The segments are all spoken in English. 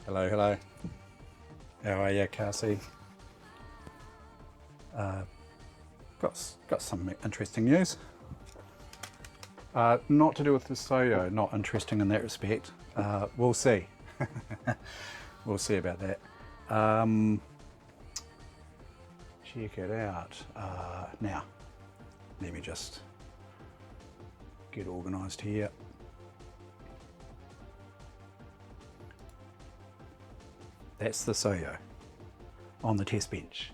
Hello, hello. How are you, Cassie? Got some interesting news. Not to do with the Soyo, not interesting in that respect. We'll see. We'll see about that. Check it out. Now, let me just get organised here. That's the Soyo on the test bench.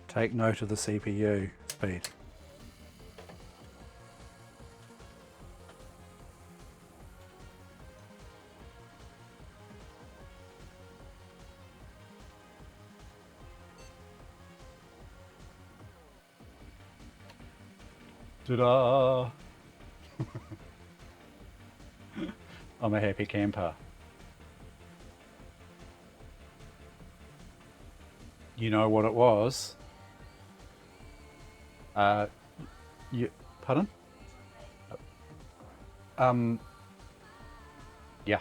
Take note of the CPU speed. Ta-da! I'm a happy camper. You know what it was? Pardon? Yeah.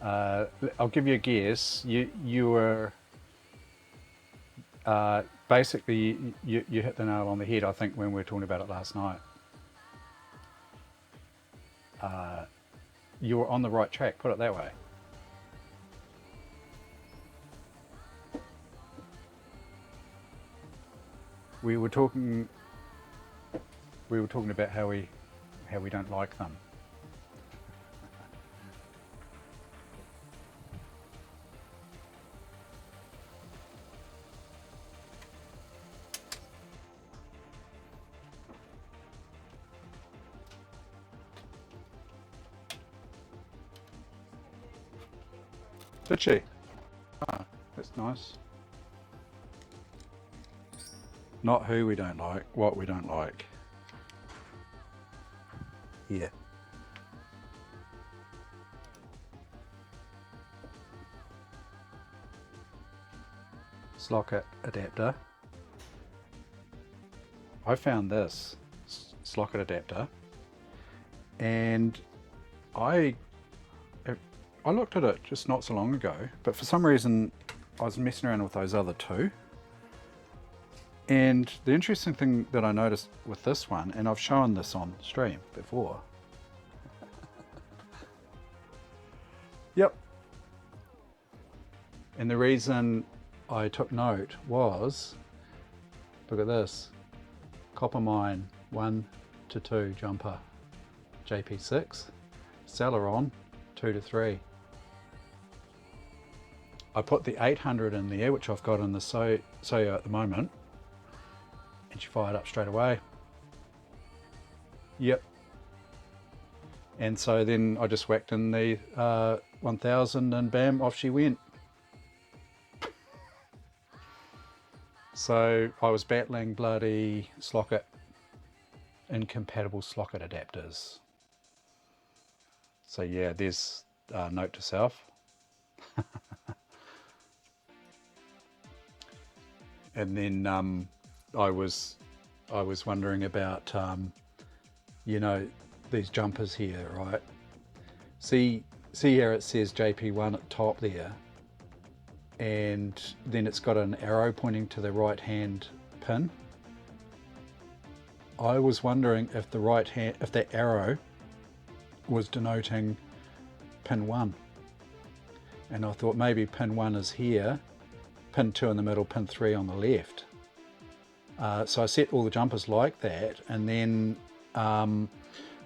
I'll give you a guess. You were basically you hit the nail on the head. I think when we were talking about it last night. You were on the right track. Put it that way. We were talking about how we don't like them. Did she? Ah, that's nice. Not who we don't like, what we don't like. Yeah. Slocket adapter. I found this slocket adapter and I looked at it just not so long ago, but for some reason I was messing around with those other two. And the interesting thing that I noticed with this one, and I've shown this on stream before. Yep. And the reason I took note was, look at this, copper mine 1 to 2 jumper, JP6, Celeron 2 to 3. I put the 800 in there, which I've got in the Soyo at the moment, and she fired up straight away. Yep. And so then I just whacked in the 1000 and bam, off she went. So I was battling bloody slocket, incompatible slocket adapters. So yeah, there's a note to self. And then I was wondering about you know, these jumpers here, right? See here it says JP1 at the top there, and then it's got an arrow pointing to the right hand pin. I was wondering if if that arrow was denoting pin 1, and I thought maybe pin 1 is here, pin 2 in the middle, pin 3 on the left. So I set all the jumpers like that, and then I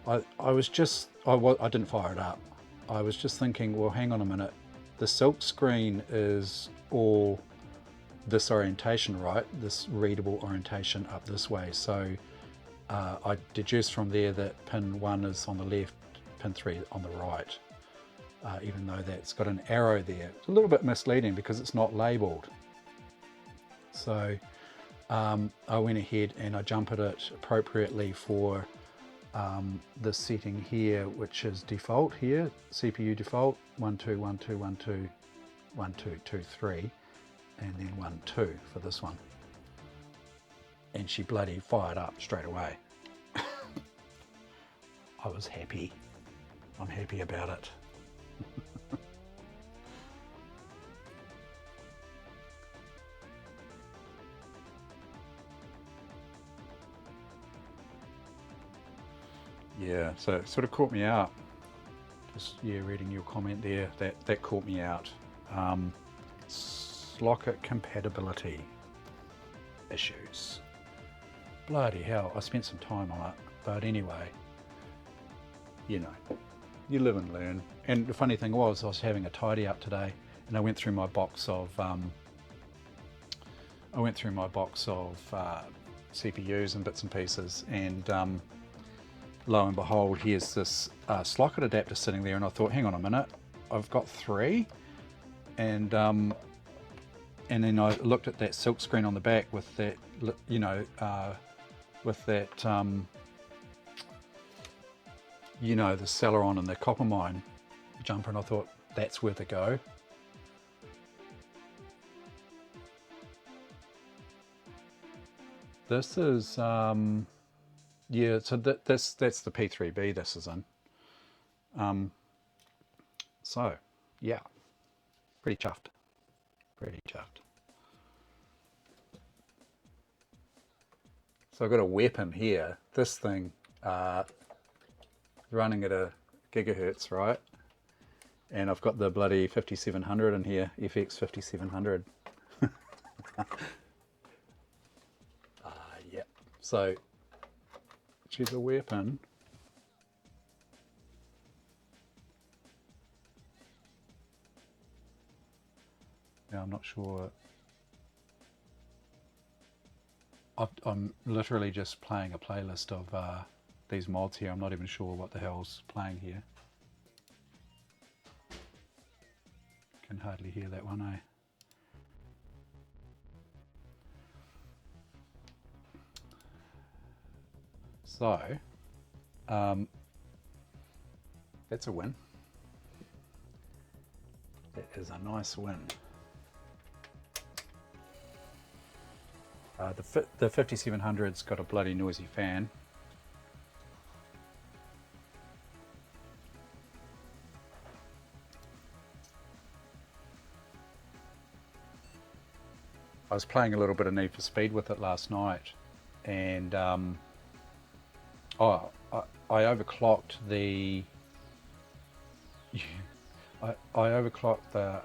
didn't fire it up. I was just thinking, well, hang on a minute, the silk screen is all this orientation, right? This readable orientation up this way. So I deduced from there that pin 1 is on the left, pin 3 on the right, even though that's got an arrow there. It's a little bit misleading because it's not labeled. So I went ahead and I jumpered it appropriately for this setting here, which is default here, CPU default, 1 2 1 2 1 2 1 2 2 3, and then 1 2 for this one. And she bloody fired up straight away. I was happy. I'm happy about it. Yeah, so it sort of caught me out. Just, yeah, reading your comment there, that caught me out. Slocket compatibility issues. Bloody hell, I spent some time on it. But anyway, you know, you live and learn. And the funny thing was, I was having a tidy up today, and I went through my box of CPUs and bits and pieces, and lo and behold, here's this Slocket adapter sitting there, and I thought, hang on a minute, I've got 3, and then I looked at that silk screen on the back with that, you know, with that, you know, the Celeron and the copper mine jumper, and I thought, that's where to go. This is, yeah, so that's the P3B this is in. So, yeah, pretty chuffed. Pretty chuffed. So I've got a weapon here. This thing, running at a gigahertz, right? And I've got the bloody 5700 in here, FX 5700. Yeah. So, she's a weapon. Now I'm not sure. I'm literally just playing a playlist of these mods here. I'm not even sure what the hell's playing here. Can hardly hear that one, eh? So, that's a win. That is a nice win. The 5700's got a bloody noisy fan. I was playing a little bit of Need for Speed with it last night, and I overclocked the I overclocked the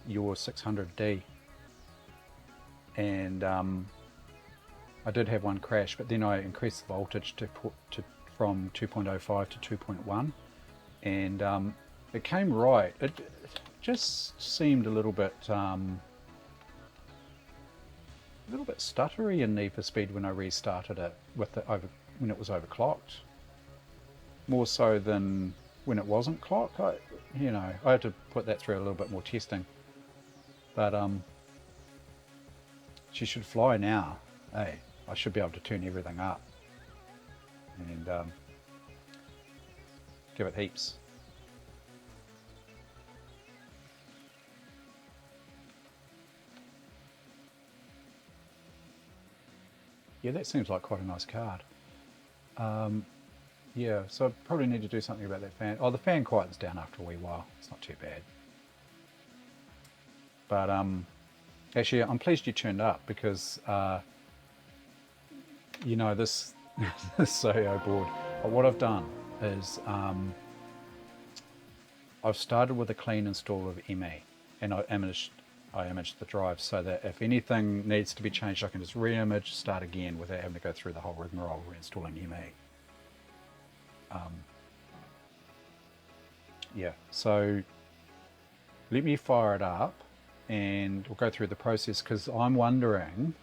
your 600D, and I did have one crash, but then I increased the voltage from 2.05 to 2.1, and it came right. It just seemed a little bit stuttery in Need for Speed when I restarted it when it was overclocked, more so than when it wasn't clocked. I had to put that through a little bit more testing, but she should fly now. Hey, I should be able to turn everything up and give it heaps. Yeah, that seems like quite a nice card. Yeah, so I probably need to do something about that fan. Oh, the fan quietens down after a wee while. It's not too bad. But actually, I'm pleased you turned up because you know, this SOHO board. What I've done is I've started with a clean install of ME, and I imaged the drive so that if anything needs to be changed, I can just re-image, start again without having to go through the whole rigmarole reinstalling ME. Yeah, so let me fire it up and we'll go through the process, because I'm wondering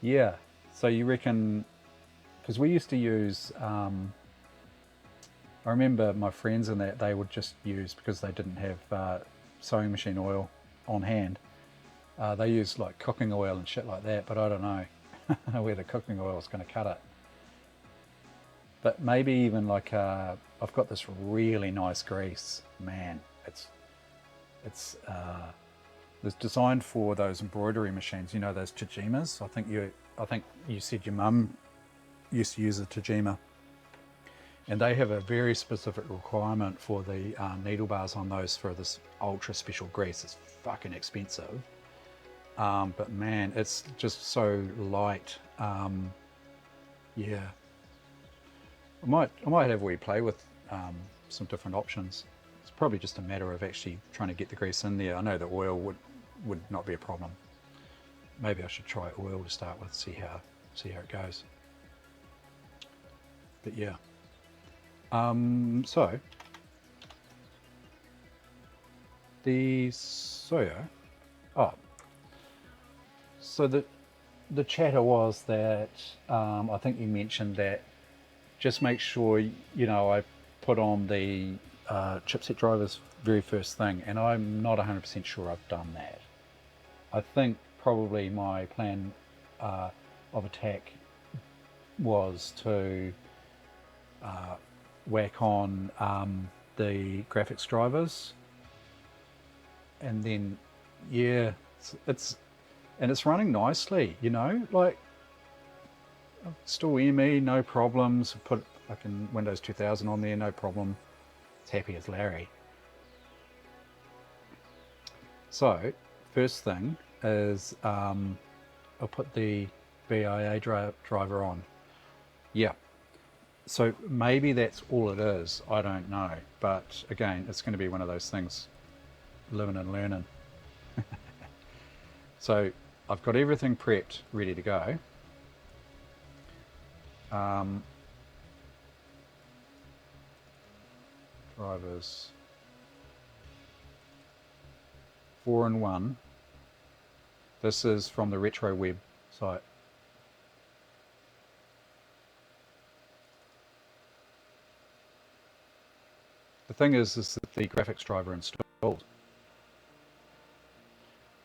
yeah, so you reckon, because we used to use I remember my friends in that they would just use, because they didn't have sewing machine oil on hand, they used like cooking oil and shit like that, but I don't know where the cooking oil is going to cut it. But maybe even like I've got this really nice grease, man. It's designed for those embroidery machines. You know, those Tajimas. I think you said your mum used to use a Tajima, and they have a very specific requirement for the needle bars on those for this ultra special grease. It's fucking expensive, but man, it's just so light. Yeah, I might have a wee play with some different options. It's probably just a matter of actually trying to get the grease in there. I know the oil would not be a problem. Maybe I should try oil to start with, see how it goes. But yeah. So the soya. Oh, so the chatter was that I think you mentioned that just make sure I put on the chipset drivers very first thing, and I'm not 100% sure I've done that. I think probably my plan of attack was to whack on the graphics drivers, and then yeah, it's running nicely, like still ME, no problems. Put fucking Windows 2000 on there, no problem. It's happy as Larry. So first thing is I'll put the VIA driver on. Yeah. So maybe that's all it is. I don't know. But again, it's going to be one of those things, living and learning. So I've got everything prepped, ready to go. Drivers 4-in-1. This is from the Retro Web site. The thing is that the graphics driver installed.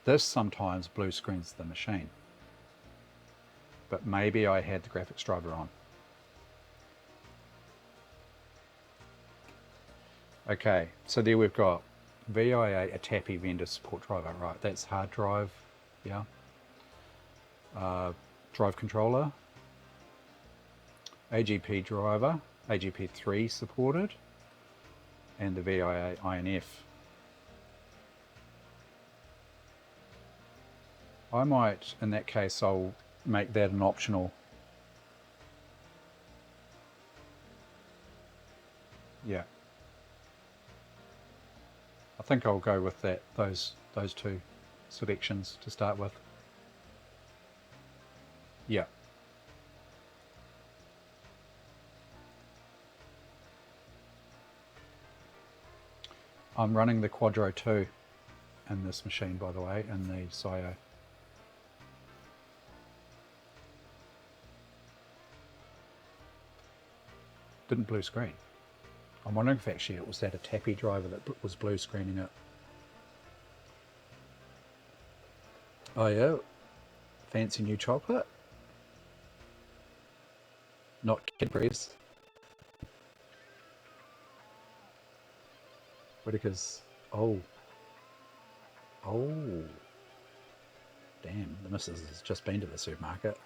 This sometimes blue screens the machine, but maybe I had the graphics driver on. Okay, so there we've got VIA, a TAPI vendor support driver, right? That's hard drive, yeah. Drive controller, AGP driver, AGP 3 supported, and the VIA INF. I might, in that case, I'll make that an optional. Yeah. I think I'll go with that, those two selections to start with. Yeah. I'm running the Quadro 2 in this machine, by the way, in the SIO. Didn't blue screen. I'm wondering if actually it was that a TAPI driver that was blue screening it. Oh yeah? Fancy new chocolate? Not Cadbury's. Whitaker's. Oh. Damn, the missus has just been to the supermarket.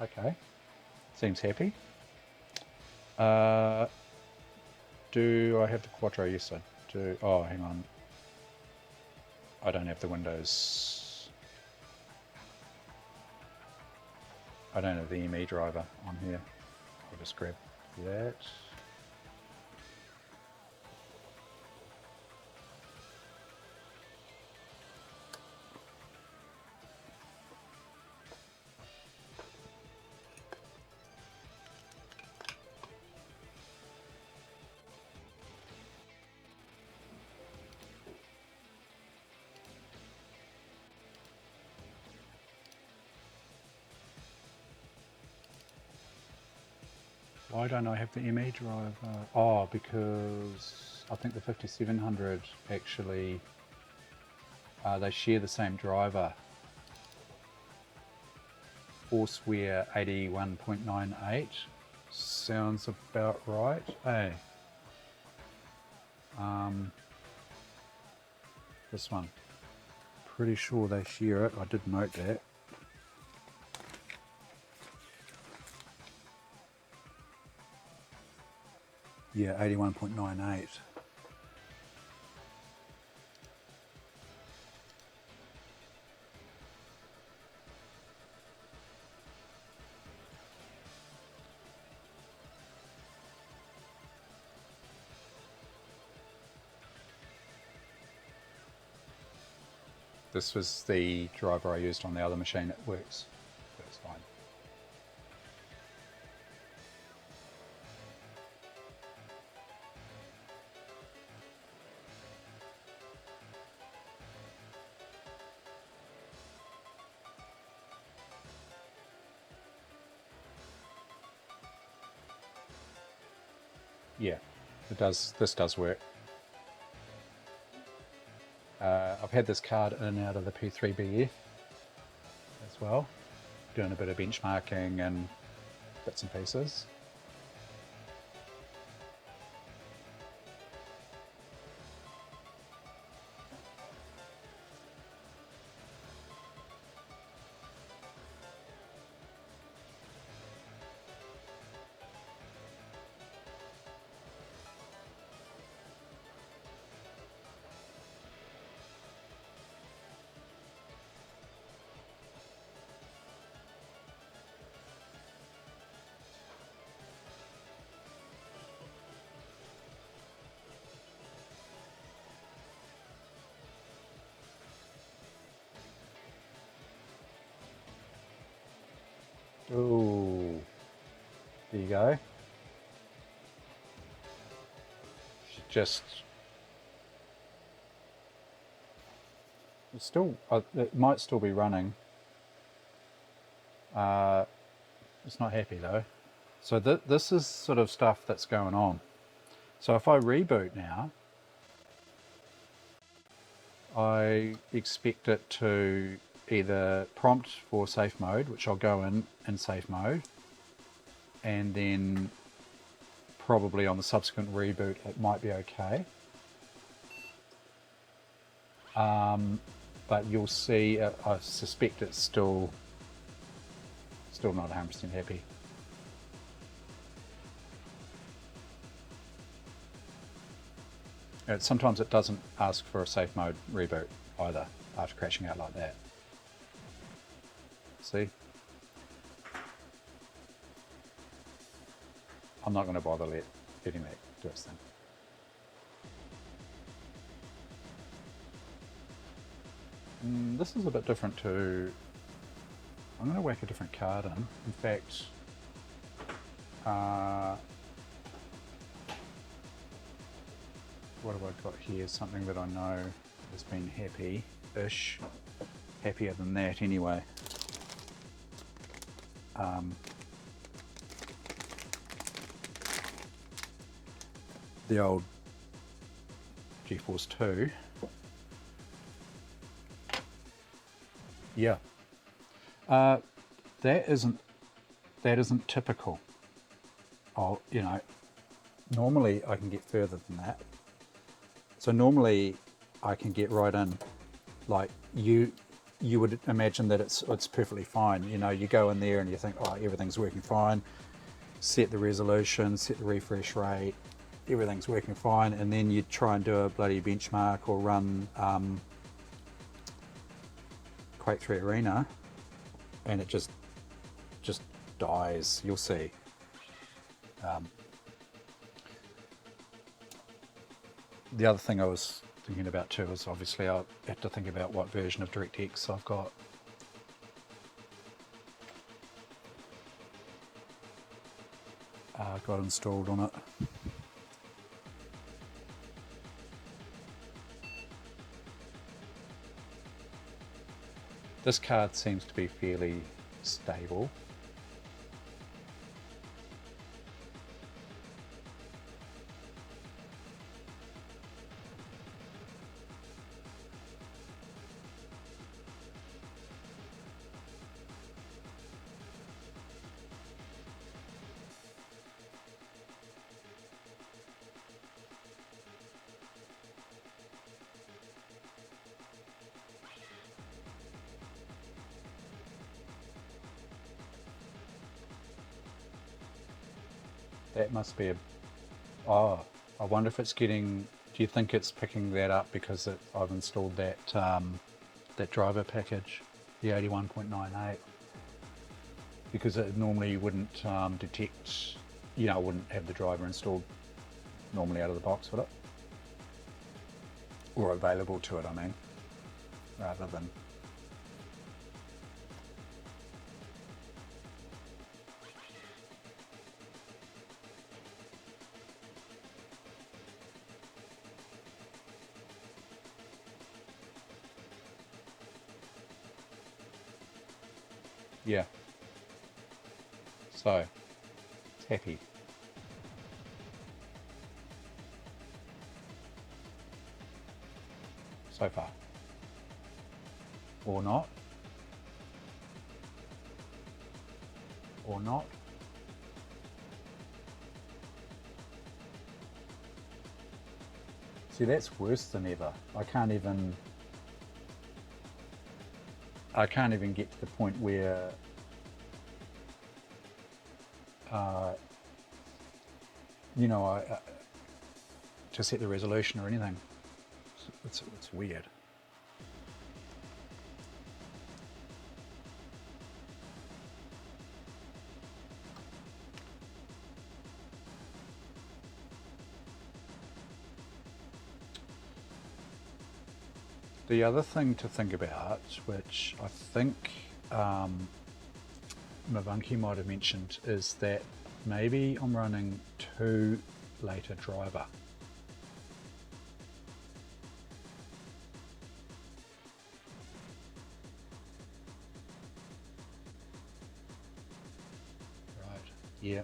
Okay. Seems happy. Do I have the Quattro? Yes, I do. Oh, hang on. I don't have the Windows. I don't have the ME driver on here. I'll just grab that. Why don't I have the ME driver? Oh, because I think the 5700 actually, they share the same driver. Forceware 81.98 sounds about right. Hey, this one, pretty sure they share it. I did note that. Yeah, 81.98. This was the driver I used on the other machine. It works. That's fine. Yeah, it does. This does work. I've had this card in and out of the P3BF as well, doing a bit of benchmarking and bits and pieces. Ooh, there you go. Just it's still, it might still be running. It's not happy though. So this is sort of stuff that's going on. So if I reboot now, I expect it to either prompt for safe mode, which I'll go in safe mode, and then probably on the subsequent reboot it might be okay. But you'll see, I suspect it's still not 100% happy. Sometimes it doesn't ask for a safe mode reboot either after crashing out like that. See? I'm not going to bother letting that do its thing. This is a bit different to... I'm going to whack a different card in. In fact, what have I got here? Something that I know has been happy-ish. Happier than that anyway. The old GeForce 2. Yeah. That isn't typical. You know, normally I can get further than that. So normally I can get right in, like you would imagine that it's perfectly fine. You know, you go in there and you think, oh, everything's working fine. Set the resolution, set the refresh rate, everything's working fine, and then you try and do a bloody benchmark or run Quake 3 Arena, and it just dies. You'll see. The other thing I was thinking about too is obviously I have to think about what version of DirectX I've got. Got installed on it. This card seems to be fairly stable. That must be a... Oh, I wonder if it's getting... Do you think it's picking that up because I've installed that that driver package, the 81.98? Because it normally wouldn't detect, it wouldn't have the driver installed normally out of the box, would it? Or available to it, I mean, rather than... Yeah. So, it's happy. So far. Or not. Or not. See, that's worse than ever. I can't even get to the point where I to set the resolution or anything. It's weird. The other thing to think about, which I think Mavanki might have mentioned, is that maybe I'm running too late a driver. Right, yeah.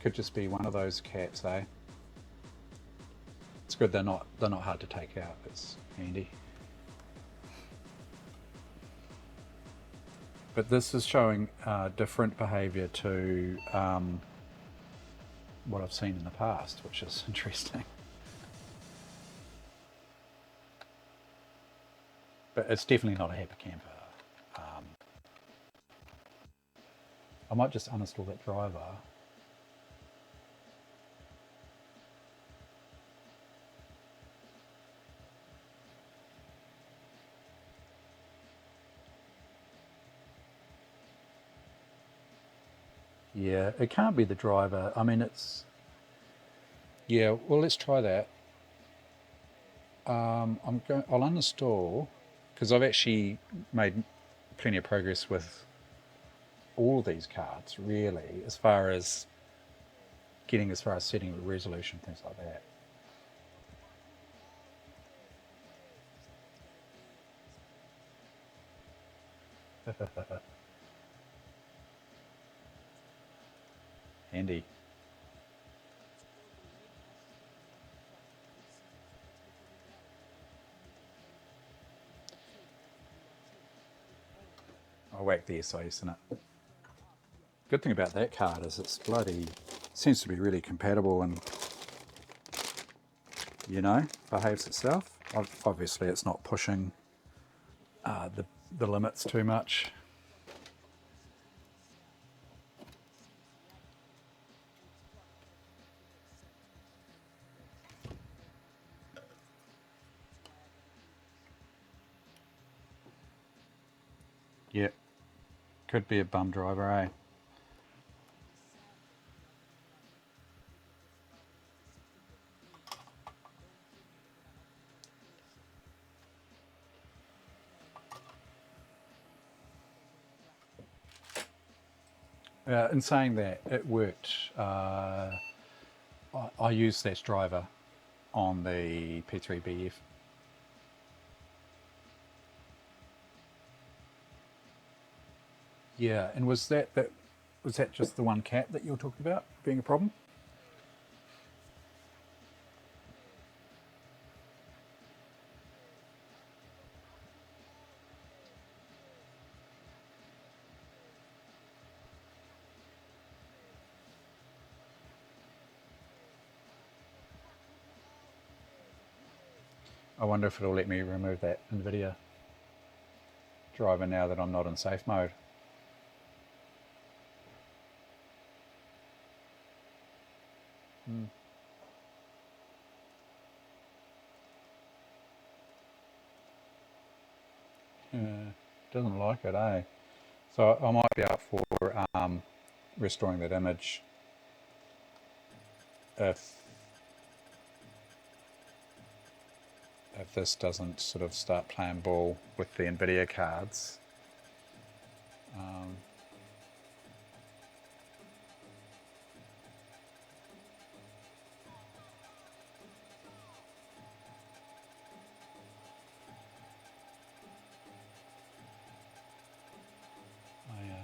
Could just be one of those cats, eh? It's good they're not hard to take out. It's handy. But this is showing different behaviour to what I've seen in the past, which is interesting. But it's definitely not a happy camper. I might just uninstall that driver. Yeah, it can't be the driver. I mean, it's... Yeah, well, let's try that. I'll uninstall, because I've actually made plenty of progress with all these cards, really, as far as setting the resolution, things like that. Handy. I'll whack the SIS in it. Good thing about that card is it's bloody... seems to be really compatible and, behaves itself. Obviously it's not pushing the limits too much. Yep. Could be a bum driver, eh? In saying that, it worked. I used that driver on the P3BF. Yeah, and was that just the one cat that you were talking about being a problem? I wonder if it'll let me remove that NVIDIA driver now that I'm not in safe mode. Mm. Yeah, doesn't like it, eh? So I might be up for restoring that image if this doesn't sort of start playing ball with the NVIDIA cards. Um, oh yeah.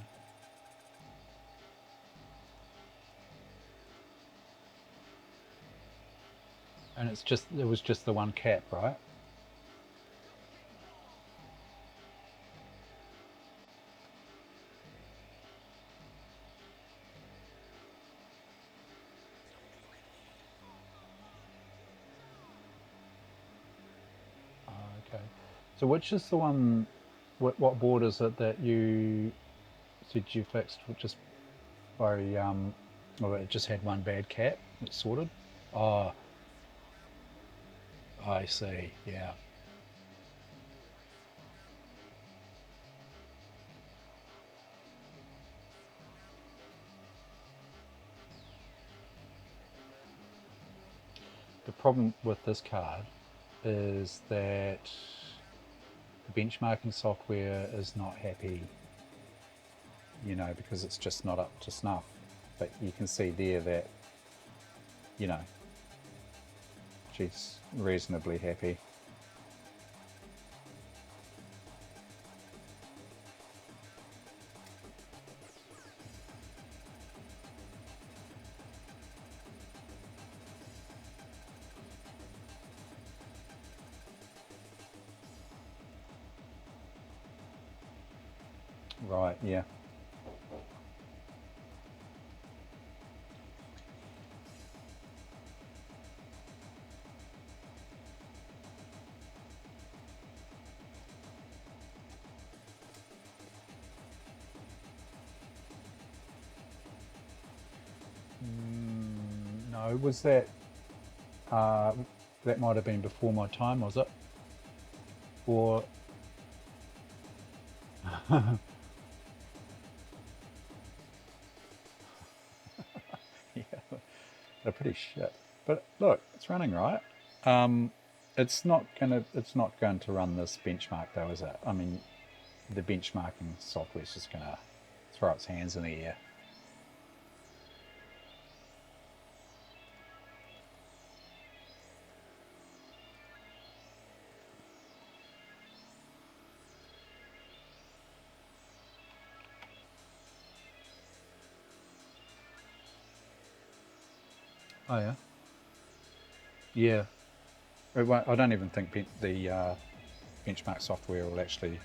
And it was just the one cap, right? Oh, okay. So which is the one? What board is it that you said you fixed? Just by well, it just had one bad cap. It's sorted. Oh, I see. Yeah. The problem with this card is that the benchmarking software is not happy, because it's just not up to snuff. But you can see there that, you know, she's reasonably happy. Right, yeah. No, was uh, that might have been before my time, was it? Or, yeah, they're pretty shit. But look, it's running right. Um, it's not going to run this benchmark though, is it? I mean, the benchmarking software is just gonna throw its hands in the air. Oh yeah. Yeah. I don't even think the benchmark software will actually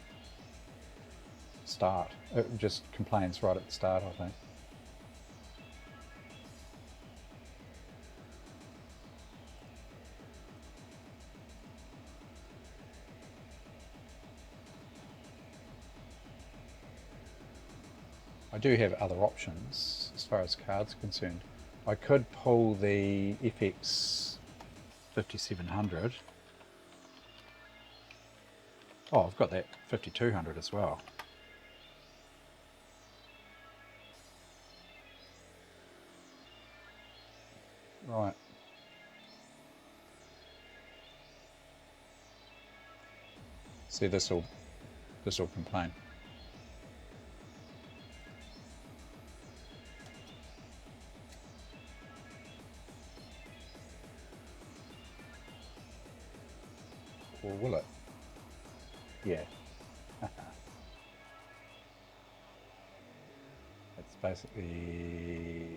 start. It just complains right at the start, I think. I do have other options as far as cards are concerned. I could pull the FX 5700. Oh, I've got that 5200 as well. Right. See, this will complain. Or will it? Yeah. It's basically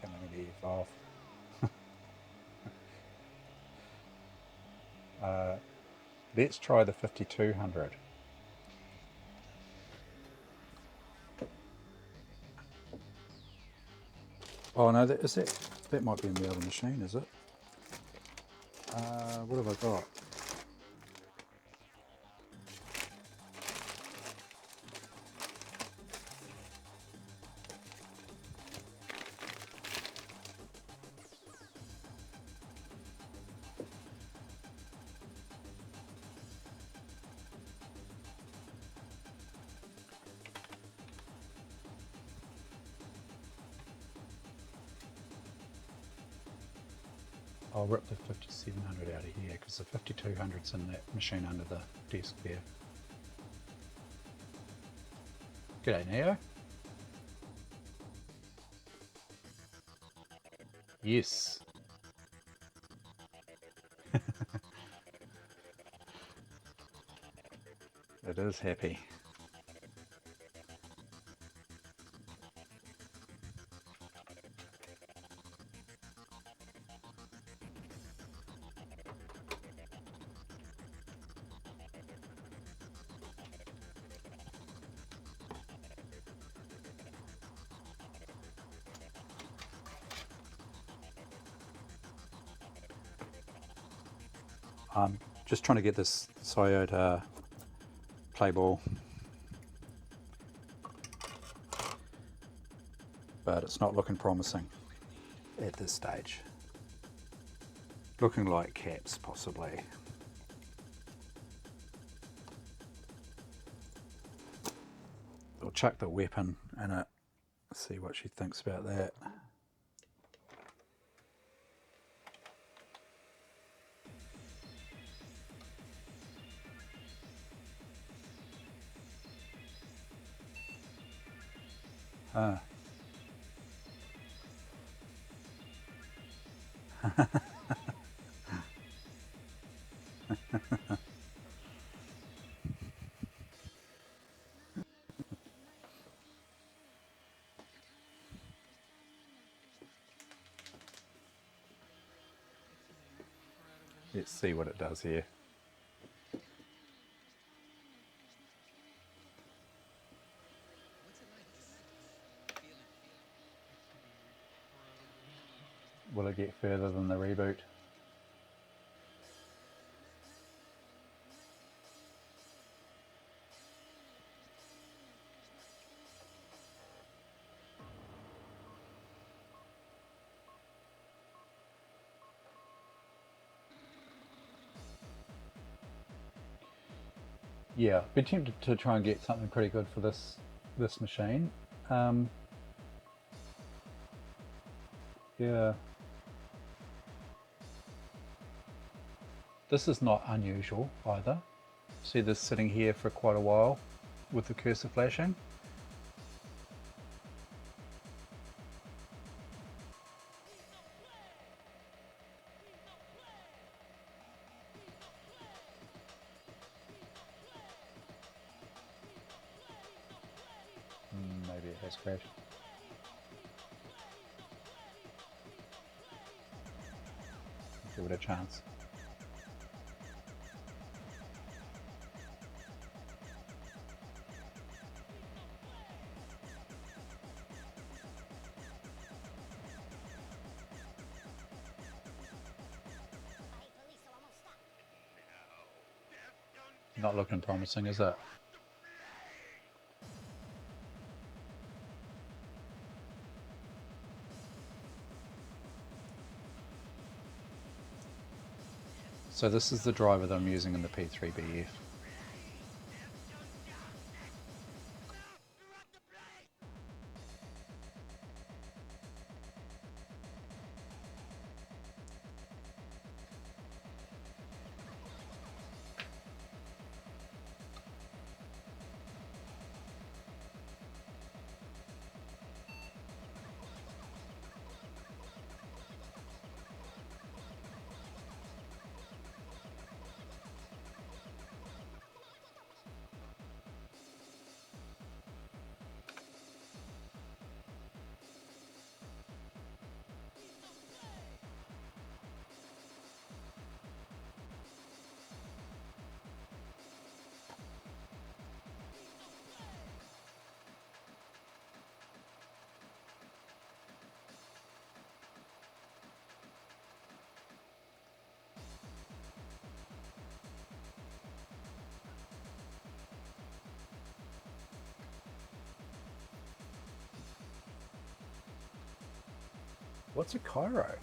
telling me to F off. Uh, let's try the 5200. Oh no, that might be in the other machine, is it? What have I got? I'll rip the 5700 out of here because the 5200's in that machine under the desk there. G'day Neo. Yes. It is happy. I'm just trying to get this Toyota play ball, but it's not looking promising at this stage. Looking like caps possibly. I'll chuck the weapon in it, see what she thinks about that. Ah. Let's see what it does here. Will it get further than the reboot? Yeah, I've been tempted to try and get something pretty good for this machine. Yeah. This is not unusual either. See this sitting here for quite a while with the cursor flashing. Maybe it has crashed. Give it a chance. Not looking promising, is it? So this is the driver that I'm using in the P3BF. What's a Cairo?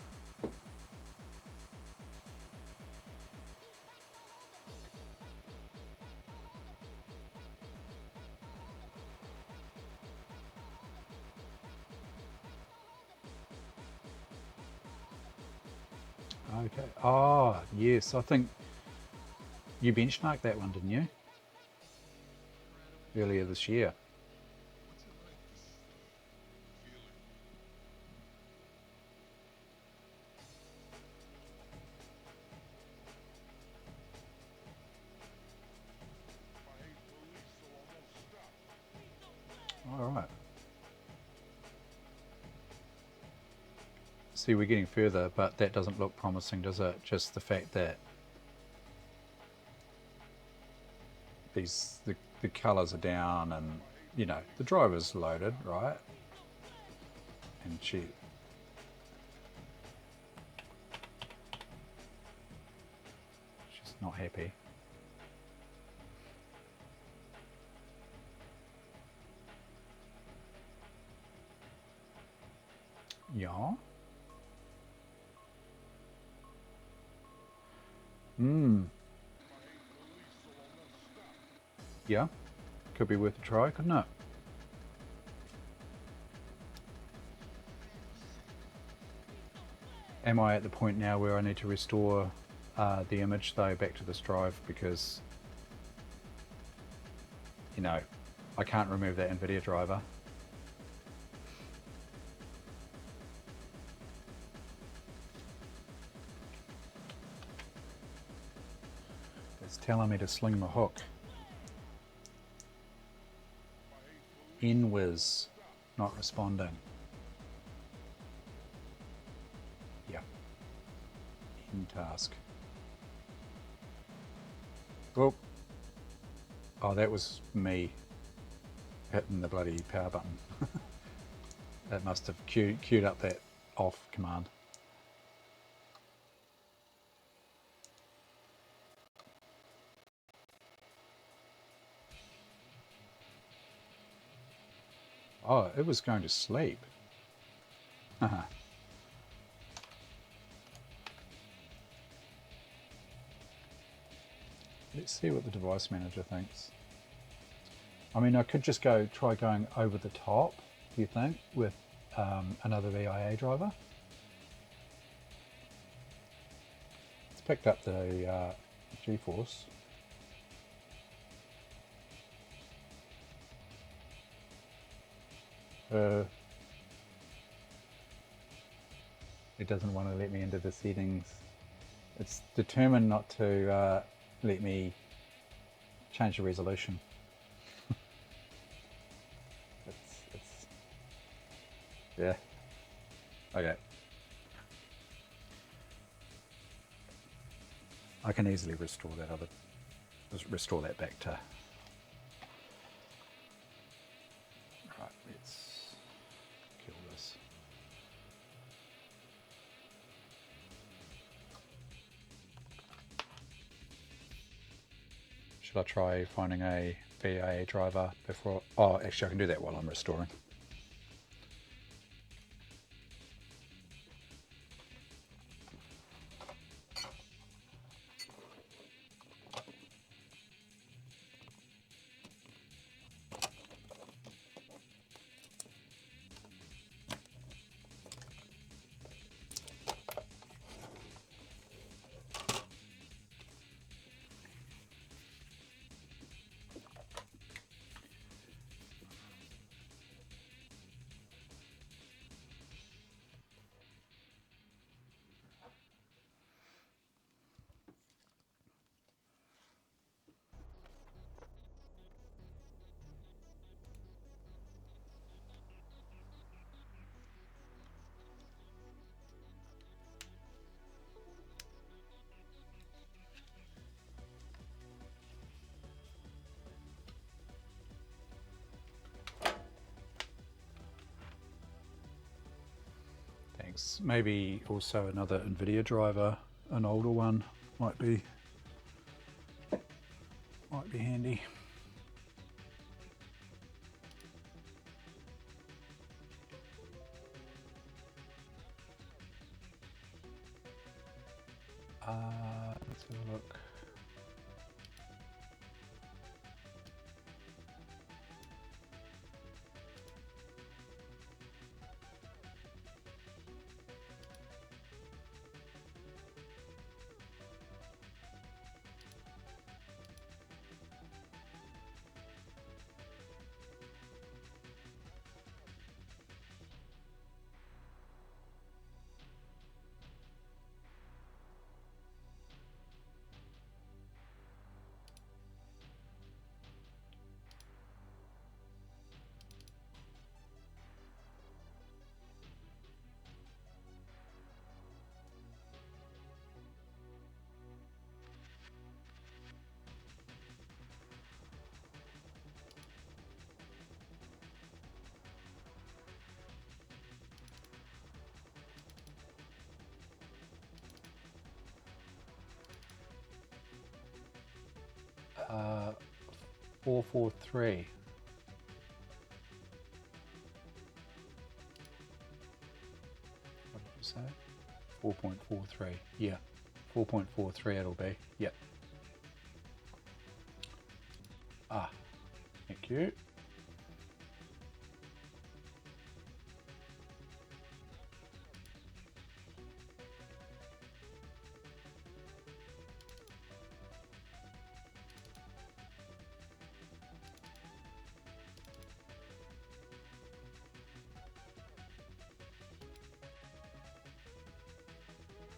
Okay. Oh, yes. I think you benchmarked that one, didn't you? Earlier this year. All right. See, we're getting further, but that doesn't look promising, does it? Just the fact that the colours are down, and you know the driver's loaded, right? And she's not happy. Yeah. Yeah. Could be worth a try, couldn't it? Am I at the point now where I need to restore the image though back to this drive, because you know I can't remove that NVIDIA driver. It's telling me to sling my hook. NWiz not responding. Yeah. In task. Oh. Oh, that was me hitting the bloody power button. That must have queued up that off command. Oh, it was going to sleep. Let's see what the device manager thinks. I mean, I could just try going over the top, do you think, with another VIA driver? It's picked up the G-force. It doesn't want to let me into the settings. It's determined not to let me change the resolution. it's yeah. Okay. I can easily restore that back to. Right, let's kill this. Should I try finding a VIA driver before? Oh, actually I can do that while I'm restoring. Thanks. Maybe also another NVIDIA driver, an older one, might be handy. Let's have a look. 443. What did you say? 4.43. Yeah, 4.43 it'll be. Yep. Ah, thank you.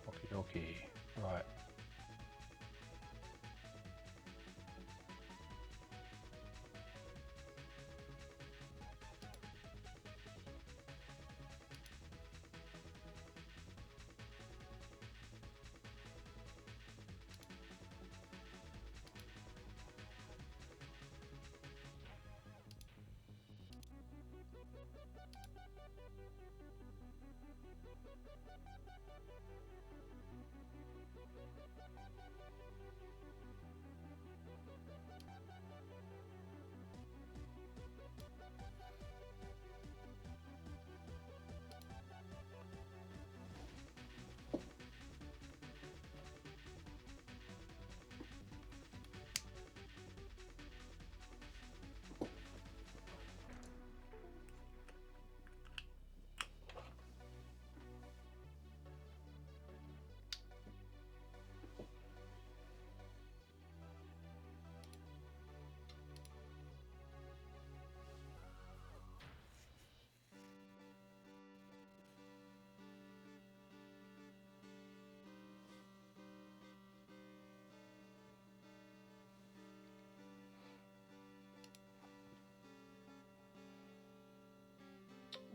Okie dokie. Right.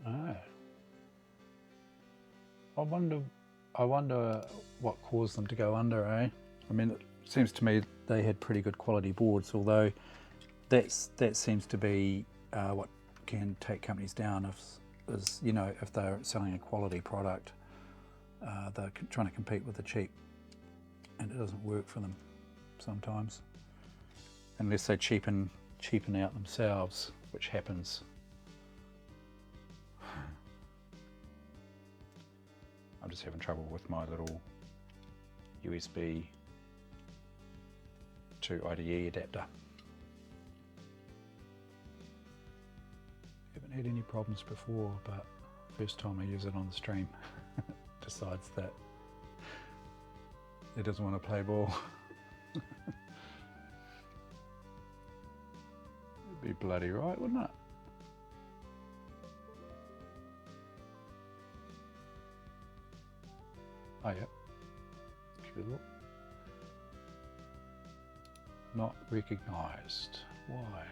Ah. I wonder what caused them to go under, eh? I mean, it seems to me they had pretty good quality boards, although that seems to be what can take companies down if they're selling a quality product, they're trying to compete with the cheap, and it doesn't work for them sometimes, unless they cheapen out themselves, which happens. I'm just having trouble with my little USB to IDE adapter. Haven't had any problems before, but first time I use it on the stream, decides that it doesn't want to play ball. It'd be bloody right, wouldn't it? Oh yeah, cool. Not recognised. Why?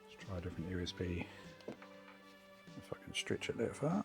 Let's try a different USB. If I can stretch it that far.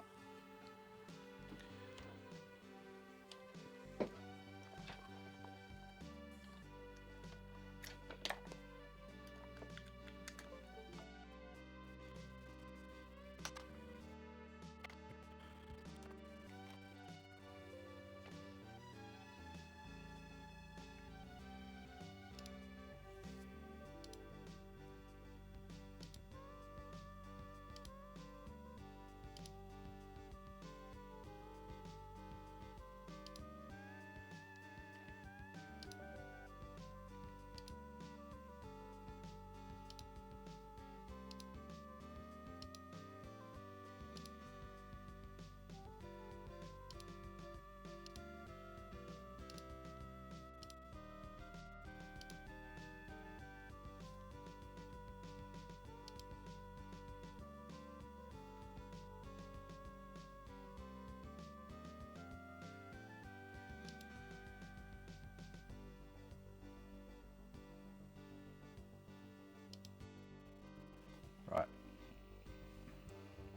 Right,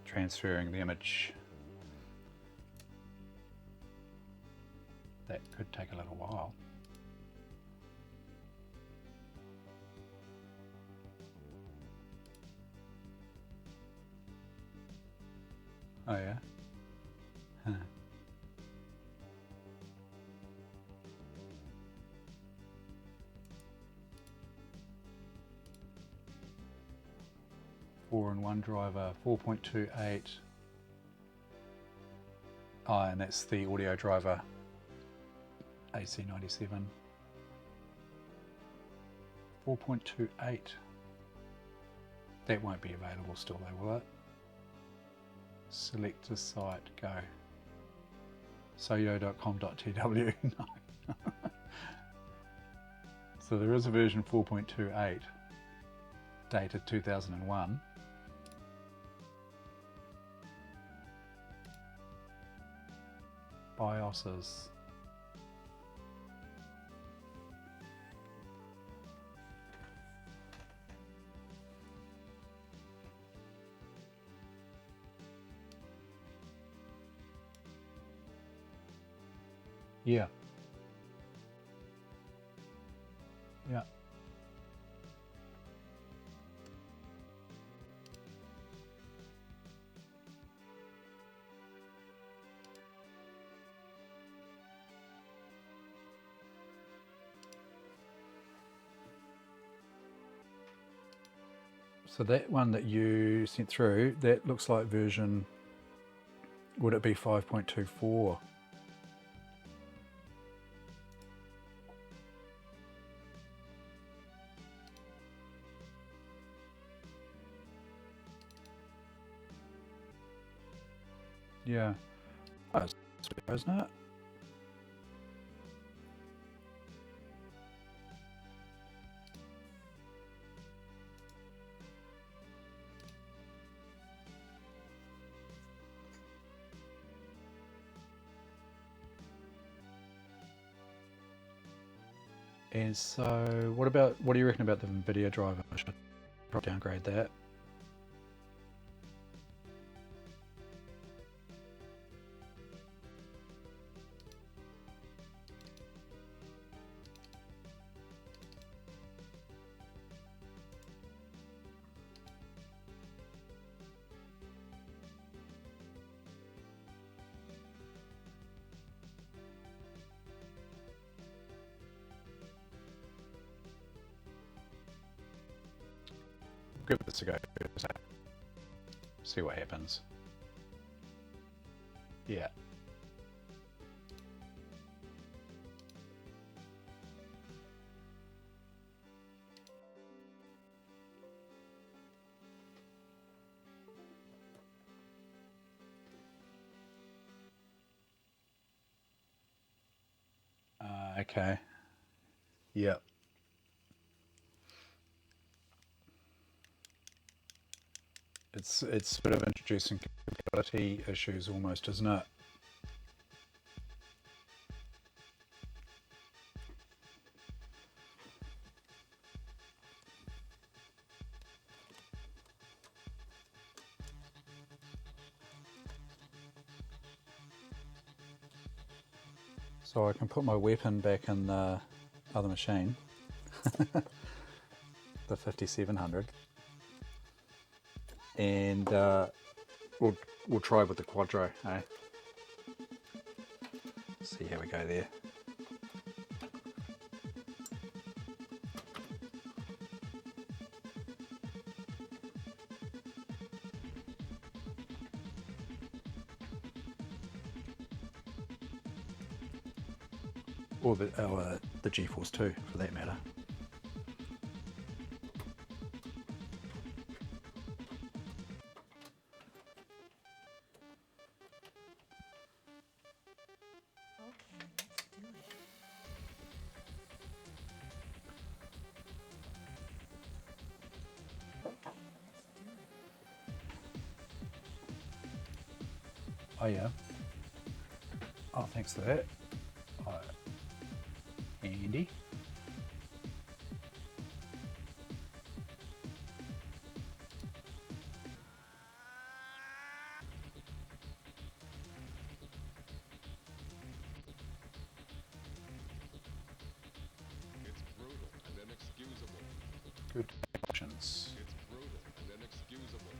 transferring the image. That could take a little while. Oh yeah? Huh. Four-in-one driver, 4.28. Oh, and that's the audio driver, AC97. 4.28. That won't be available still though, will it? Select a site, go. soyo.com.tw. No. So there is a version 4.28, dated 2001. BIOSes. Yeah. Yeah. So that one that you sent through, that looks like version, would it be 5.24? Yeah. Oh, it's sweet, isn't it? And so what do you reckon about the NVIDIA driver? I should probably downgrade that. Give this a go first. See what happens. Yeah. Okay. Yeah. It's sort of introducing compatibility issues almost, isn't it? So I can put my weapon back in the other machine, the 5700, and we'll try with the Quadro, eh? See how we go there. Or the GeForce 2 for that matter. Oh yeah. Oh, thanks for that. Oh, handy. Good options. It's brutal and inexcusable.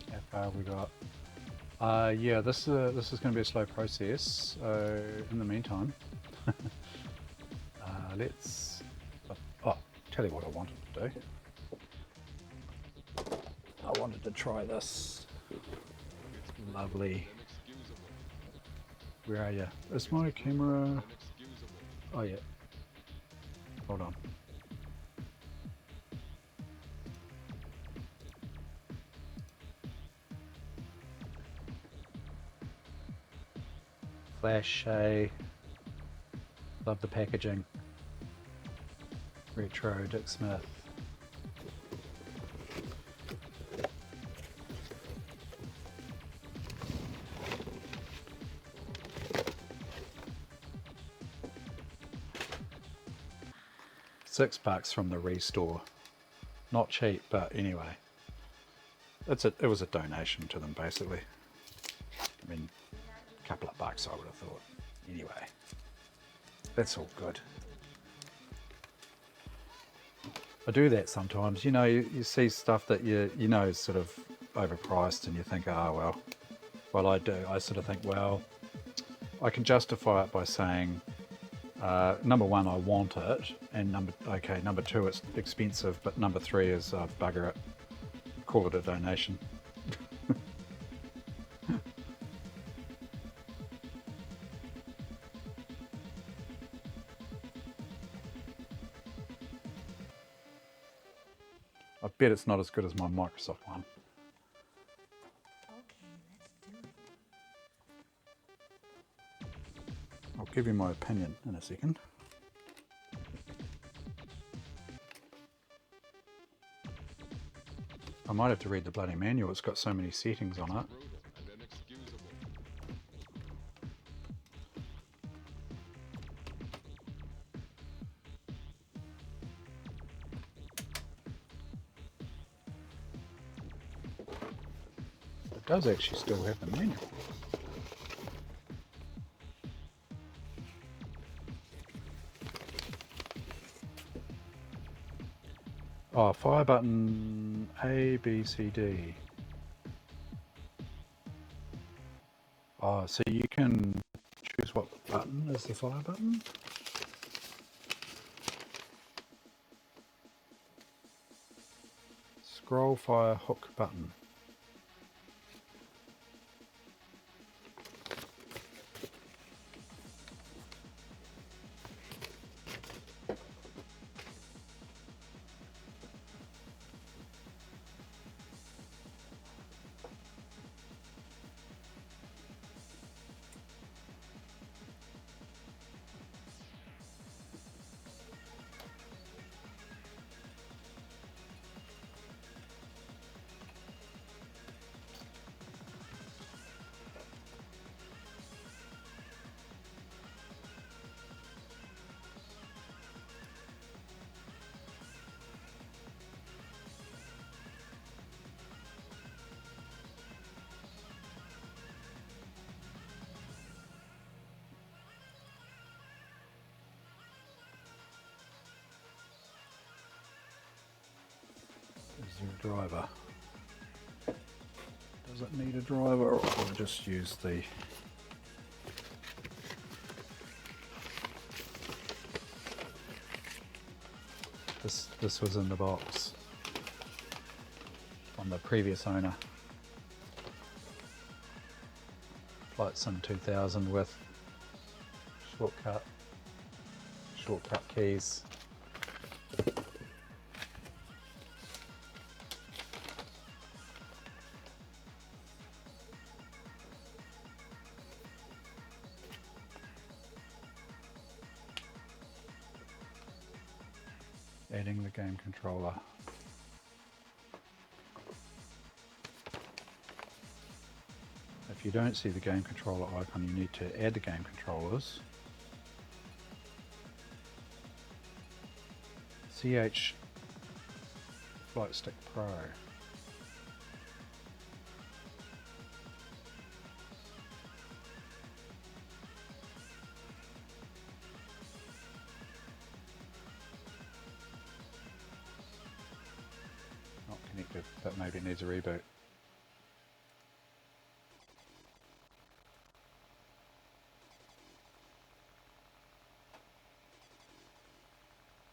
How far we got? Yeah, this is going to be a slow process. So in the meantime, let's. Oh, tell you what I wanted to do. I wanted to try this. Lovely. Where are you? Is my camera? Oh yeah. Hold on. Flash A. Love the packaging. Retro Dick Smith. $6 from the restore. Not cheap, but anyway. It was a donation to them basically. I mean, a couple of bucks I would have thought. Anyway, that's all good. I do that sometimes. You know, you see stuff that you know is sort of overpriced and you think, oh well I do. I sort of think, well, I can justify it by saying, number one, I want it, and number two, it's expensive, but number three is bugger it, call it a donation. I bet it's not as good as my Microsoft one. I'll give you my opinion in a second. I might have to read the bloody manual, it's got so many settings on it. It does actually still have the manual. Oh, fire button A, B, C, D. Oh, so you can choose what button is the fire button? Scroll, fire, hook button. Is there a driver? Does it need a driver, or will just use the... This was in the box from the previous owner. Flight Sim 2000 with shortcut keys. Adding the game controller. If you don't see the game controller icon, you need to add the game controllers. CH Flight Stick Pro. Not connected, but maybe it needs a reboot.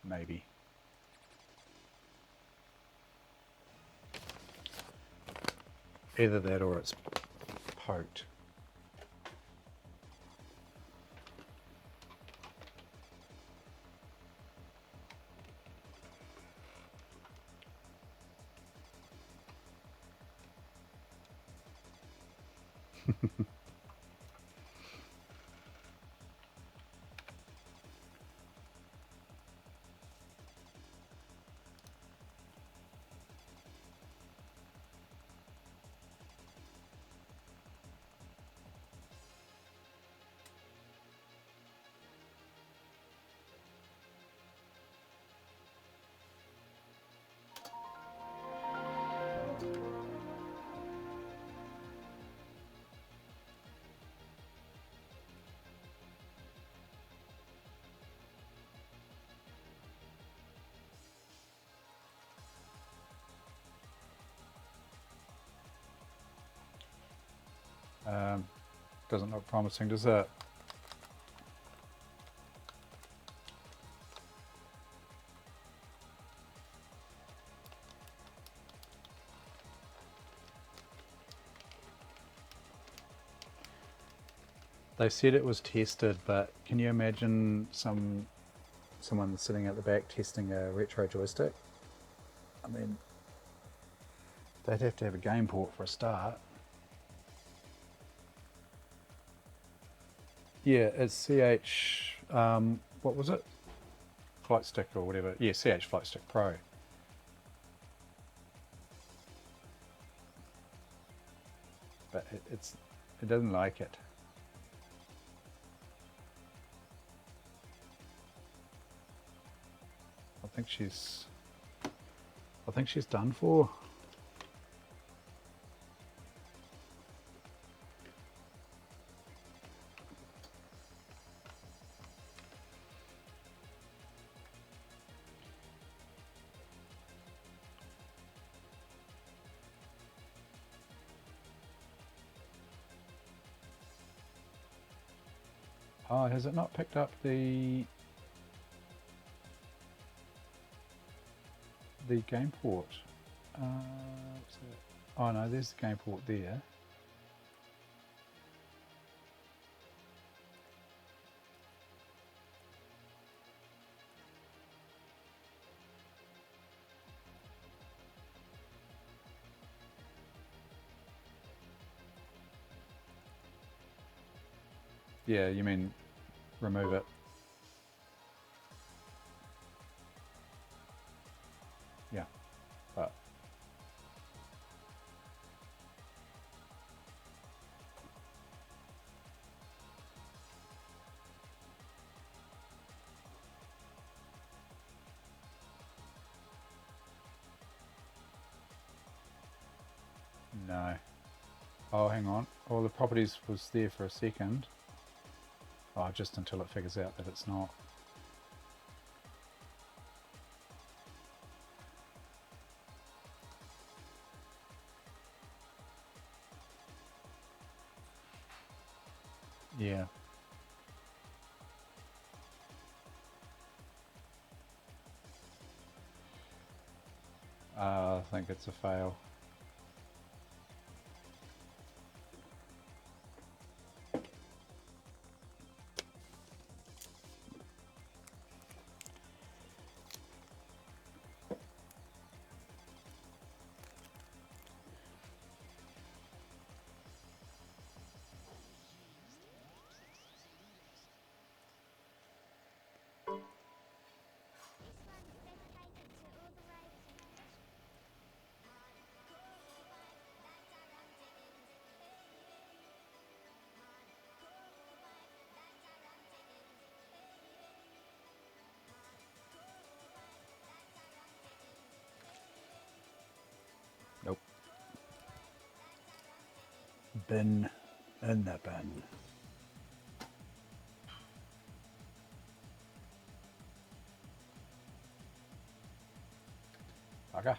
Maybe. Either that or it's poked. Doesn't look promising, does it? They said it was tested, but can you imagine someone sitting at the back testing a retro joystick? I mean, they'd have to have a game port for a start. Yeah, it's CH, what was it? Flight Stick or whatever. Yeah, CH Flight Stick Pro. But it doesn't like it. I think she's done for. Oh, has it not picked up the game port? Oh no, there's the game port there. Yeah, you mean remove it. Yeah, but no. Oh, hang on. All the properties was there for a second. Oh, just until it figures out that it's not. Yeah. I think it's a fail. bin, in the bin. Okay.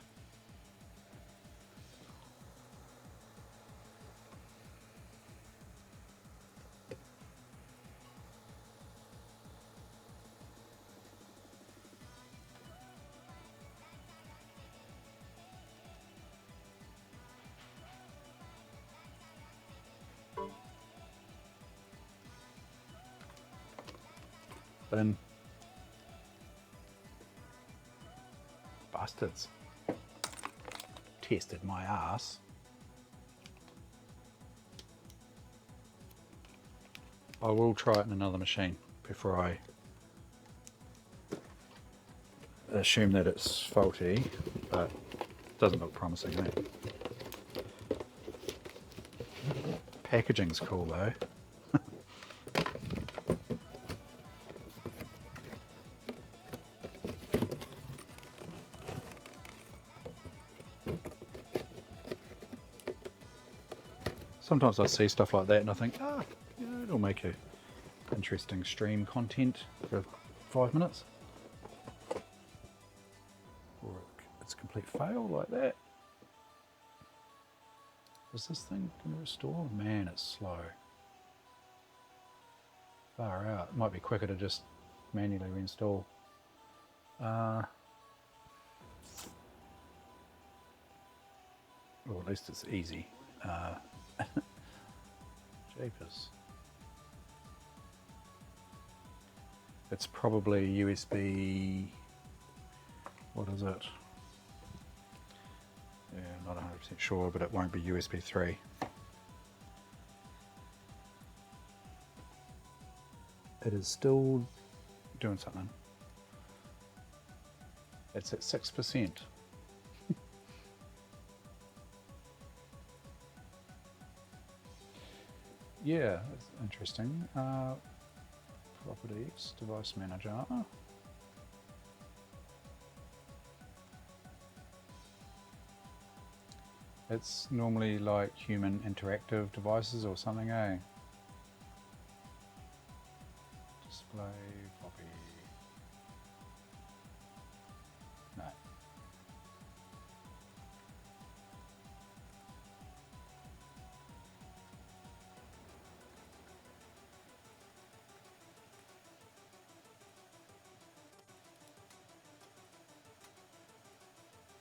Bin. Bastards. Tested my ass. I will try it in another machine before I assume that it's faulty, but it doesn't look promising. Eh? Packaging's cool though. Sometimes I see stuff like that and I think, you know, it'll make a interesting stream content for 5 minutes. Or it's a complete fail like that. Is this thing going to restore? Man, it's slow. Far out. It might be quicker to just manually reinstall. Or at least it's easy. Jeepers. It's probably USB. What is it? Yeah, I'm not 100% sure, but it won't be USB 3. It is still doing something. It's at 6%. Yeah, that's interesting. Properties, device manager. It's normally like human interactive devices or something, eh? Display, copy. No.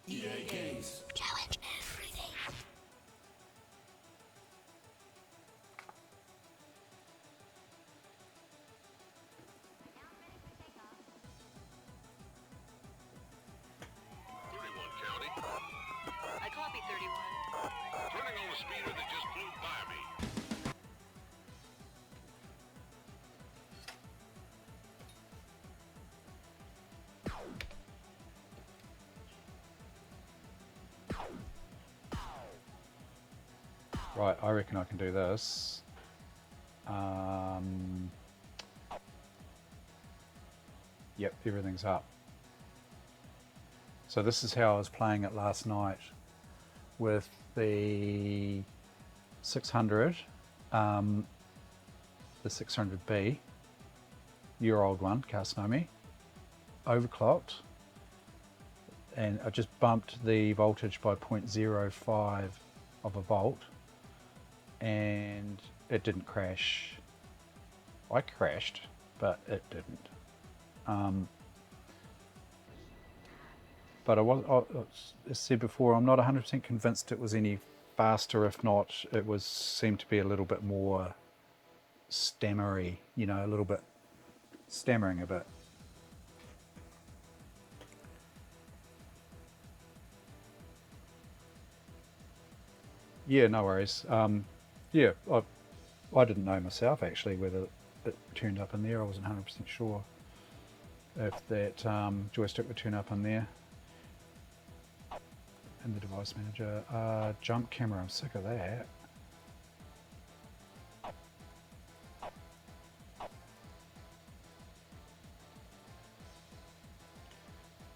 EA Games. Challenge everything. I copy 31. Turning on a speeder that just flew by me. Right, I reckon I can do this. Yep, everything's up. So this is how I was playing it last night with the 600, the 600B, your old one, Casnomi, overclocked, and I just bumped the voltage by 0.05 of a volt, and it didn't crash. I crashed, but it didn't. But as said before, I'm not 100% convinced it was any faster. If not, it seemed to be a little bit more stammery, you know, a little bit stammering a bit. Yeah, no worries. Yeah, I didn't know myself actually whether it turned up in there. I wasn't 100% sure if that joystick would turn up in there. In the device manager. Jump camera, I'm sick of that.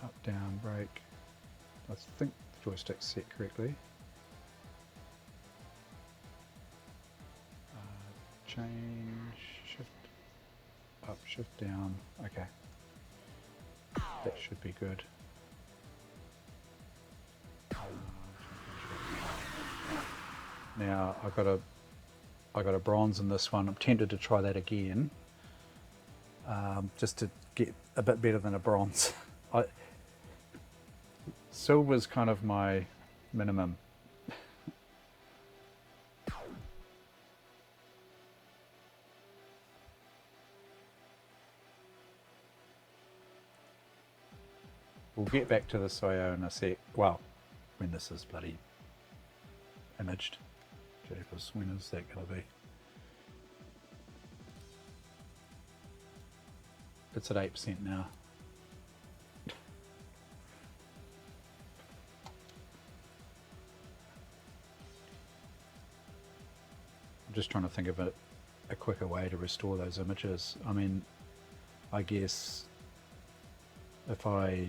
Up, down, brake. I think the joystick's set correctly. change, shift up, shift down. Okay, that should be good. Now I got a bronze in this one. I'm tempted to try that again, just to get a bit better than a bronze. Silver's kind of my minimum. We'll get back to this IO in a sec. Well, when this is bloody imaged. Jeepers, when is that going to be? It's at 8% now. I'm just trying to think of a quicker way to restore those images. I mean, I guess if I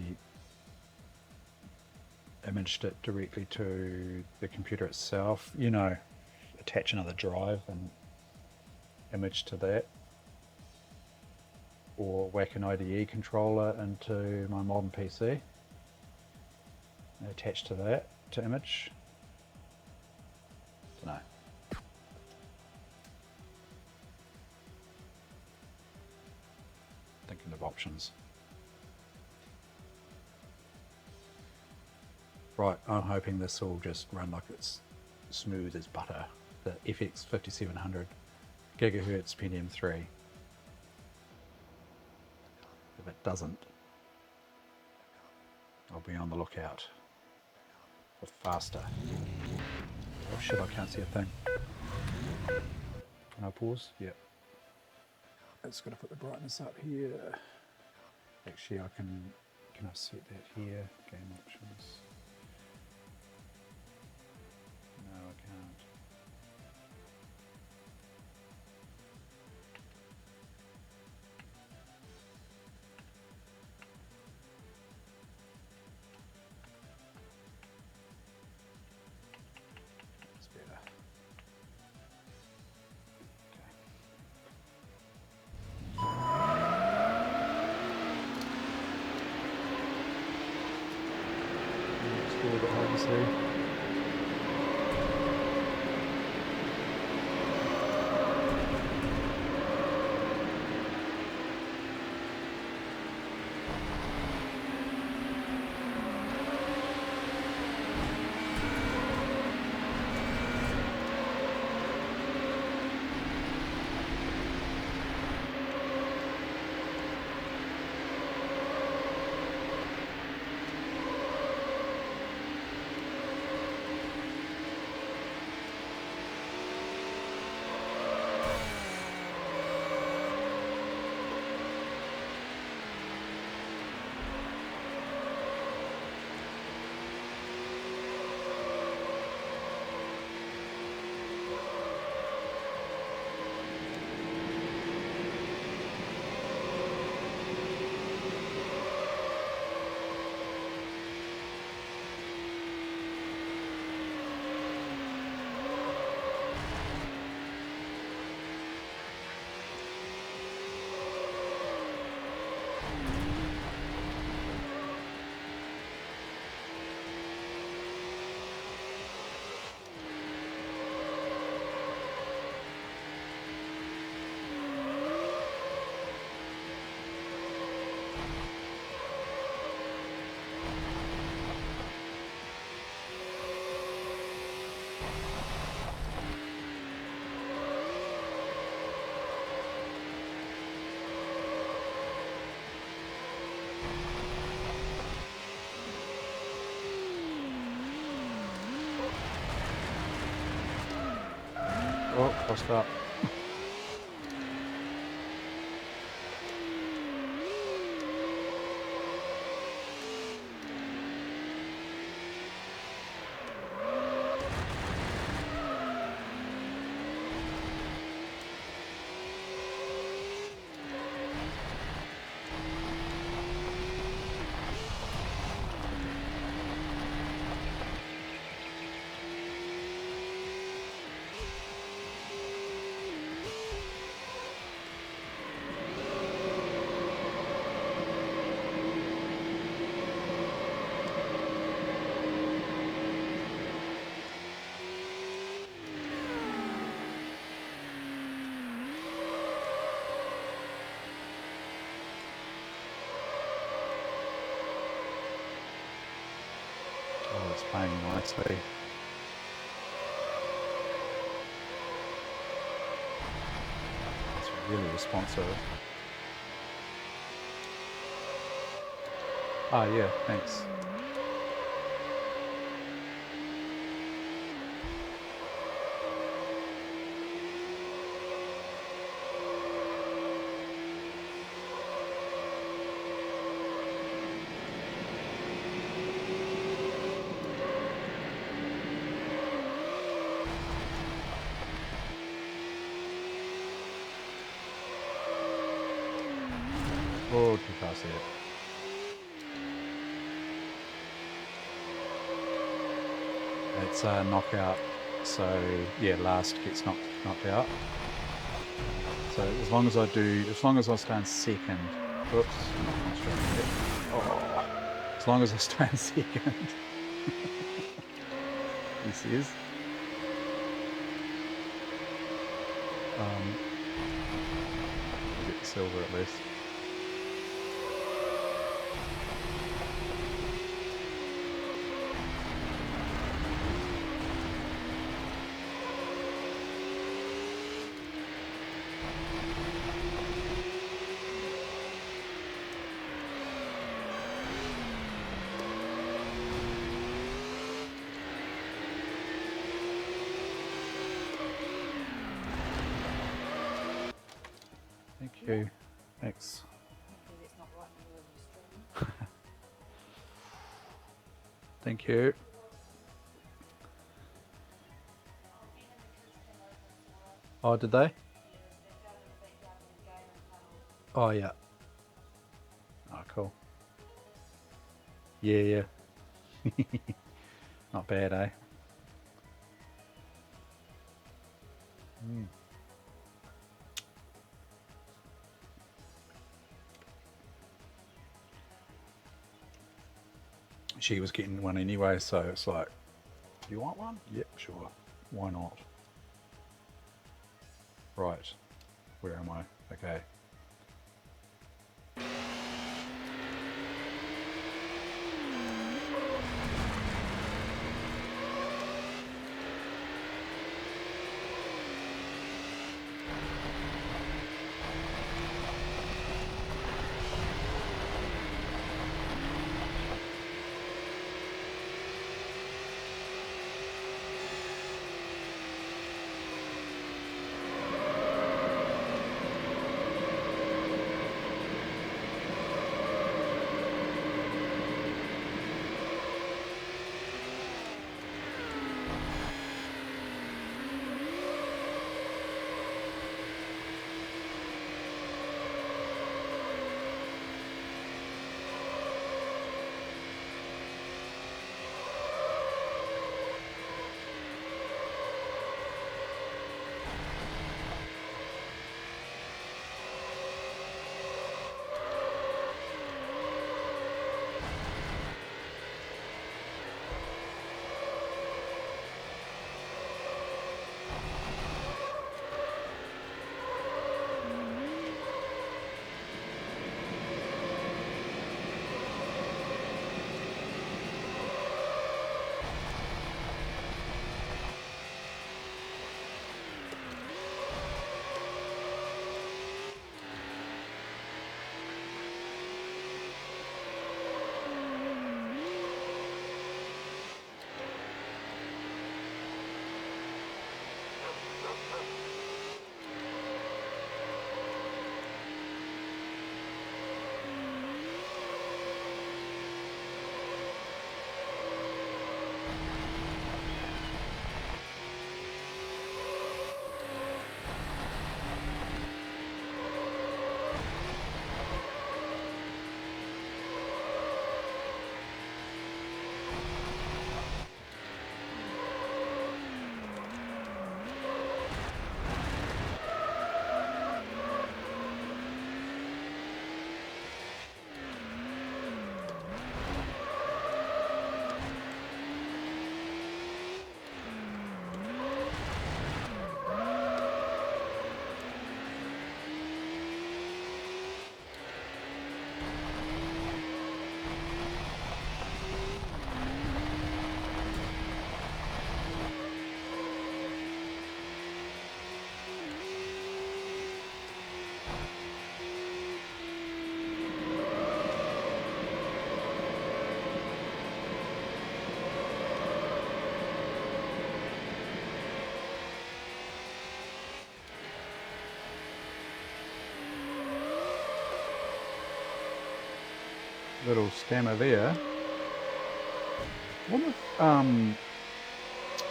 imaged it directly to the computer itself, you know, attach another drive and image to that, or whack an IDE controller into my modern PC and attach to that to image. Don't know. Thinking of options. Right, I'm hoping this will just run like it's smooth as butter. The FX 5700 gigahertz Pentium III. If it doesn't, I'll be on the lookout for faster. Oh shit, I can't see a thing. Can I pause? Yep. It's got to put the brightness up here. Actually, can I set that here? Game options. No, I can't. It's better. Okay. It's a little bit hard to see. Oh, crossed up. playing nicely. It's really responsive. Oh yeah, thanks. Oh, too fast there. It's a knockout, so yeah, last gets knocked out. So as long as I stay in second, oops, I'm not concentrating yet. Oh, as long as I stay in second, he says. I'll get the silver at least. Thank you. Thanks. Thank you. Oh, did they? Oh, yeah. Oh, cool. Yeah, yeah. Not bad, eh? She was getting one anyway, so it's like, do you want one? Yep, sure. Why not? Right. Where am I? Okay. little stammer there. I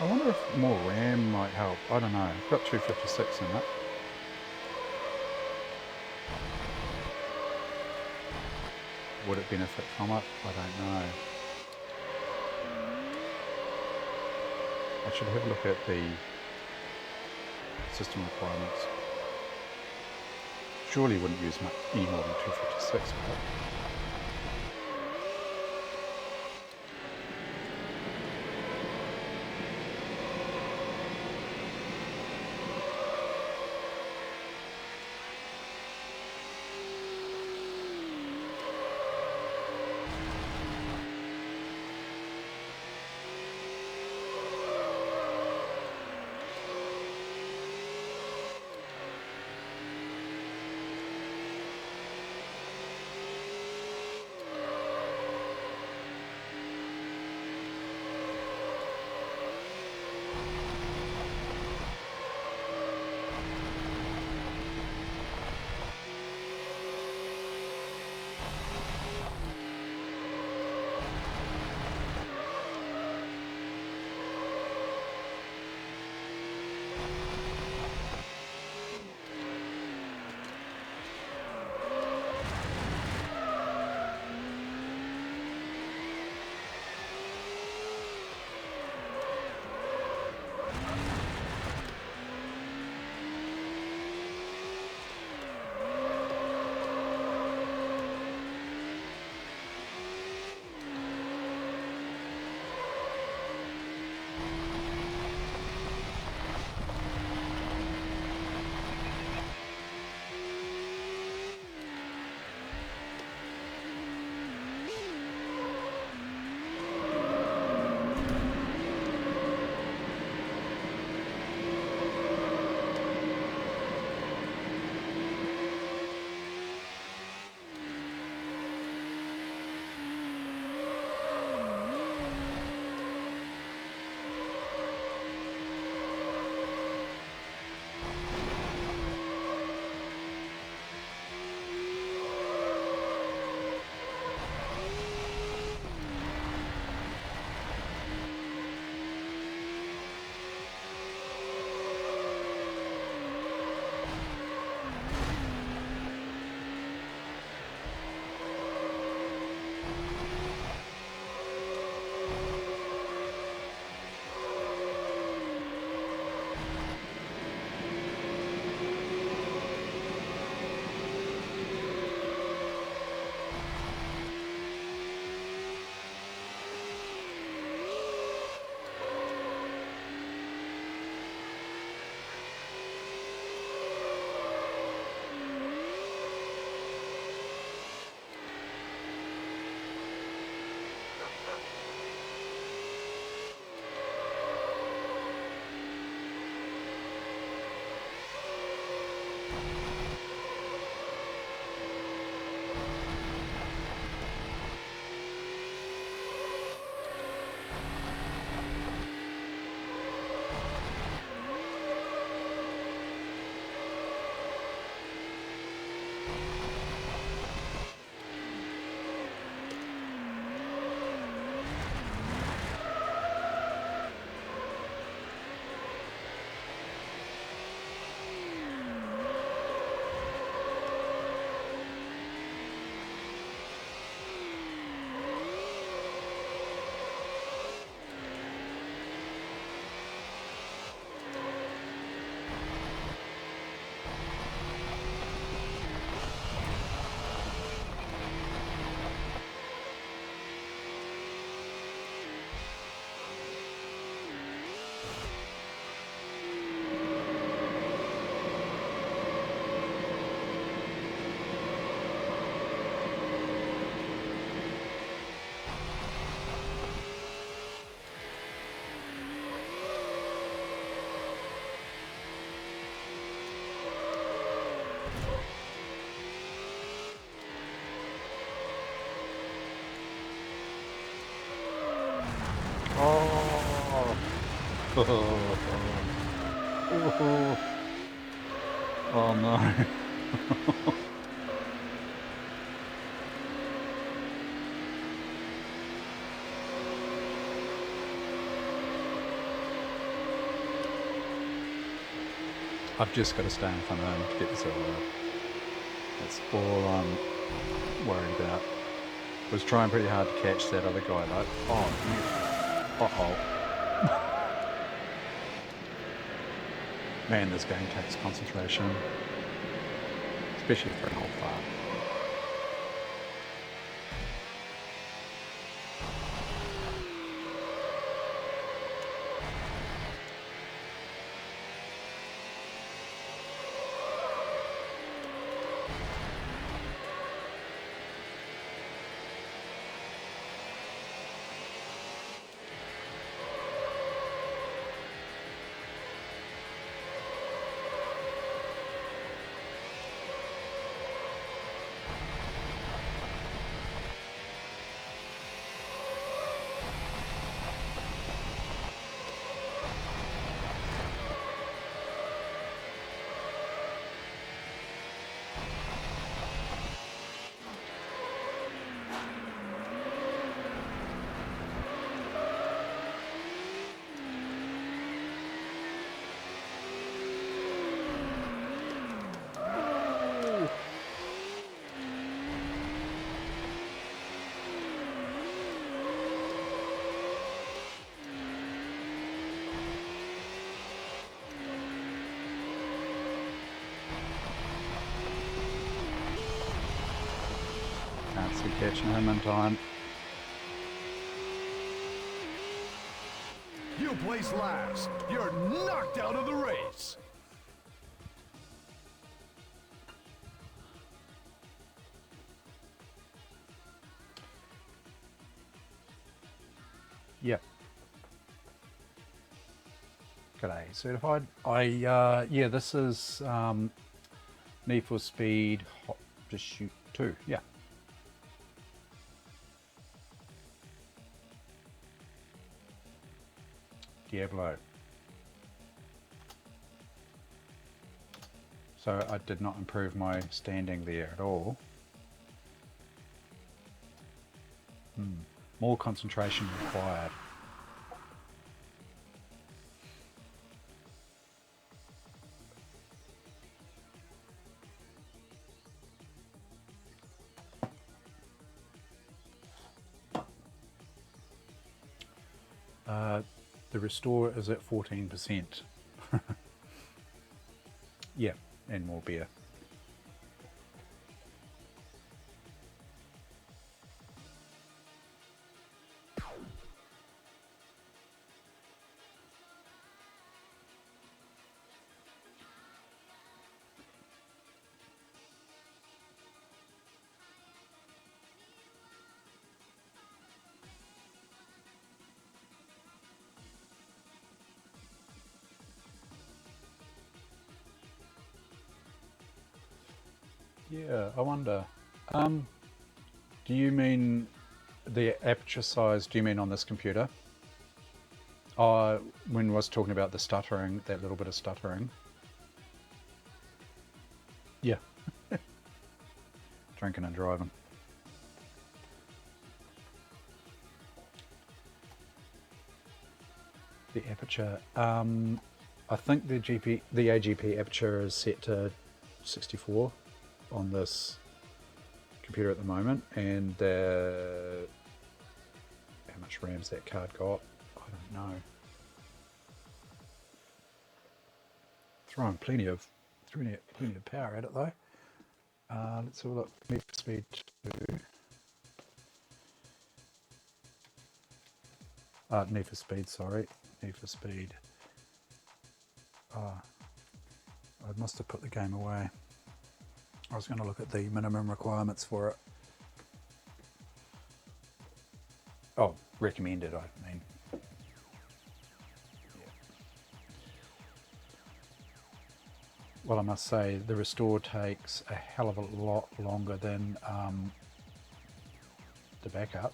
wonder if more RAM might help. I don't know. I've got 256 in it. Would it benefit from it? I don't know. I should have a look at the system requirements. Surely you wouldn't use much any more than 256 with it. Oh, oh no. I've just got to stay in front of him to get the silver. That's all I'm worried about. Was trying pretty hard to catch that other guy though. Oh, uh-oh. Man, this game takes concentration. Especially for an old fart. Can't see catching him in time. You place last. You're knocked out of the race. Yep. G'day, certified. Yeah, this is Need for Speed Hot Pursuit 2. Yeah. Diablo. So I did not improve my standing there at all. More concentration required. The restore is at 14%. Yeah, and more beer. Yeah, I wonder. Do you mean the aperture size? Do you mean on this computer? When I was talking about the stuttering, that little bit of stuttering. Yeah. Drinking and driving. The aperture. I think the AGP aperture is set to 64 on this computer at the moment, and how much RAM's that card got? I don't know. Throwing plenty of power at it though. Let's have a look. Need for Speed 2. Need for Speed, sorry. Need for Speed. I must have put the game away. I was going to look at the minimum requirements for it. Oh, recommended, I mean. Yeah. Well, I must say, the restore takes a hell of a lot longer than the backup.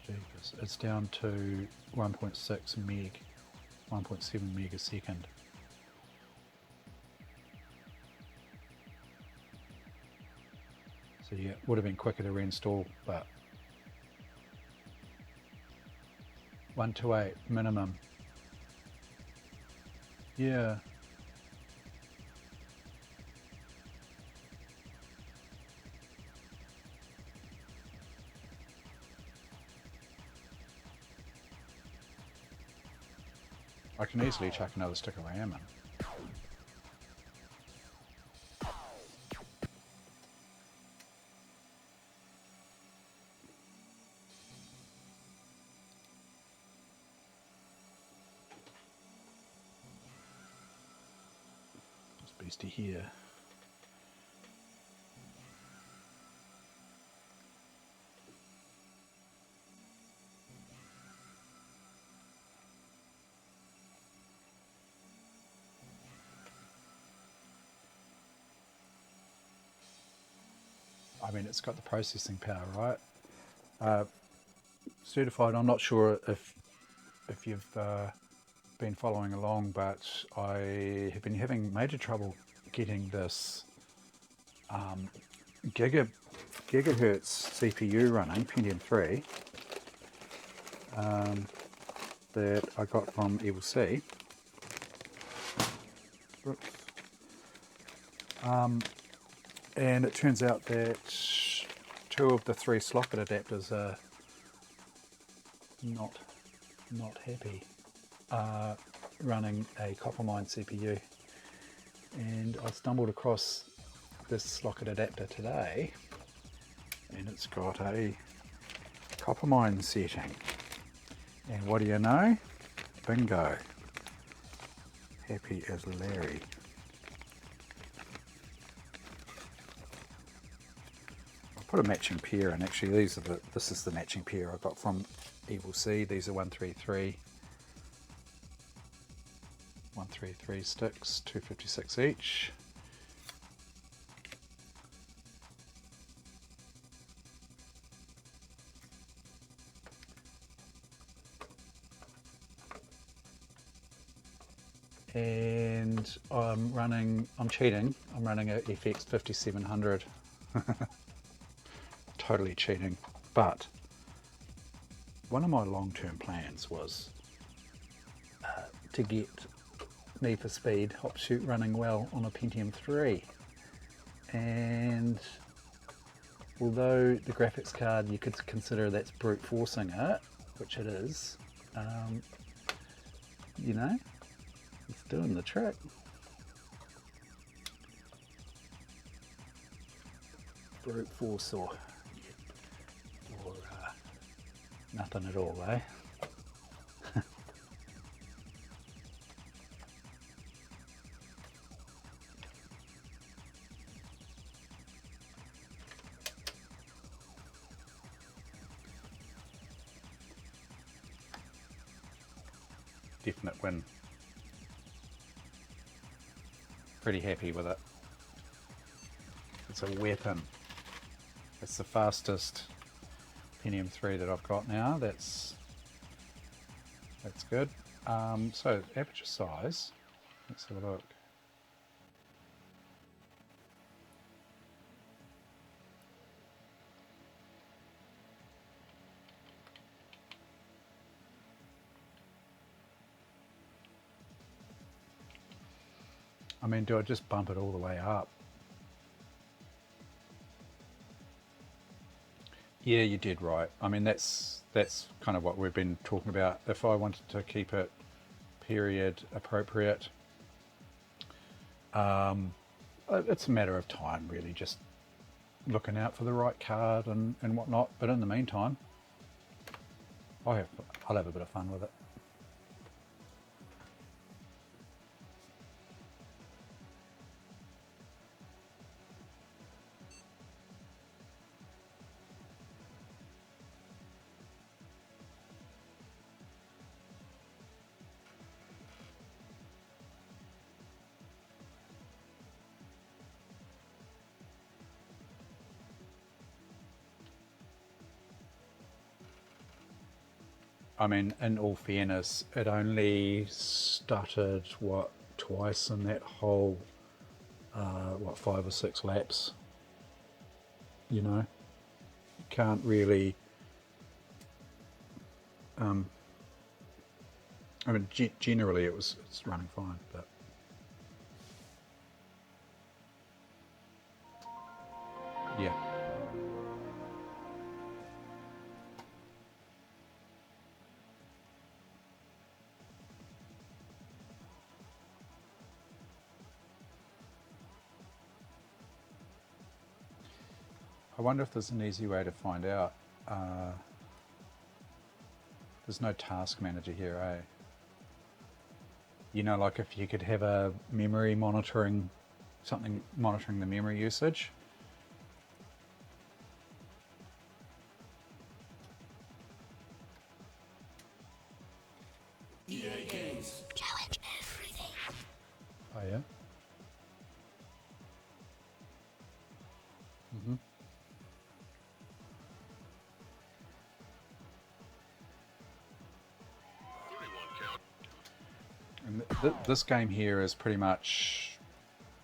Jeepers. It's down to 1.6 meg, 1.7 meg a second. So yeah, it would have been quicker to reinstall, but 128 minimum. Yeah. I can easily chuck another stick of RAM in. This beastie here. I mean, it's got the processing power, right? Certified. I'm not sure if you've been following along, but I have been having major trouble getting this gigahertz CPU running, Pentium III, that I got from EVC. And it turns out that 2 of the 3 socket adapters are not happy running a Coppermine CPU. And I stumbled across this socket adapter today, and it's got a Coppermine setting. And what do you know? Bingo. Happy as Larry. Put a matching pair in. Actually, this is the matching pair I got from EVC. These are 133 sticks, 256 each. And I'm cheating. I'm running a FX 5700. Totally cheating. But one of my long-term plans was to get Need for Speed Hop Shoot running well on a Pentium III. And although the graphics card, you could consider that's brute forcing it, which it is, you know, it's doing the trick. Brute force or nothing at all, eh? Definite win. Pretty happy with it. It's a weapon. It's the fastest Pentium III that I've got now. That's good. So aperture size. Let's have a look. I mean, do I just bump it all the way up? Yeah, you did right. I mean, that's kind of what we've been talking about. If I wanted to keep it period appropriate, it's a matter of time, really, just looking out for the right card and whatnot. But in the meantime, I'll have a bit of fun with it. I mean, in all fairness, it only stuttered, twice in that whole, 5 or 6 laps. You know, you can't really I mean, generally it's running fine, but yeah. I wonder if there's an easy way to find out. There's no task manager here, eh? You know, like if you could have a memory monitoring, something monitoring the memory usage. EA Games. Challenge everything. Oh yeah? Mm-hmm. And this game here is pretty much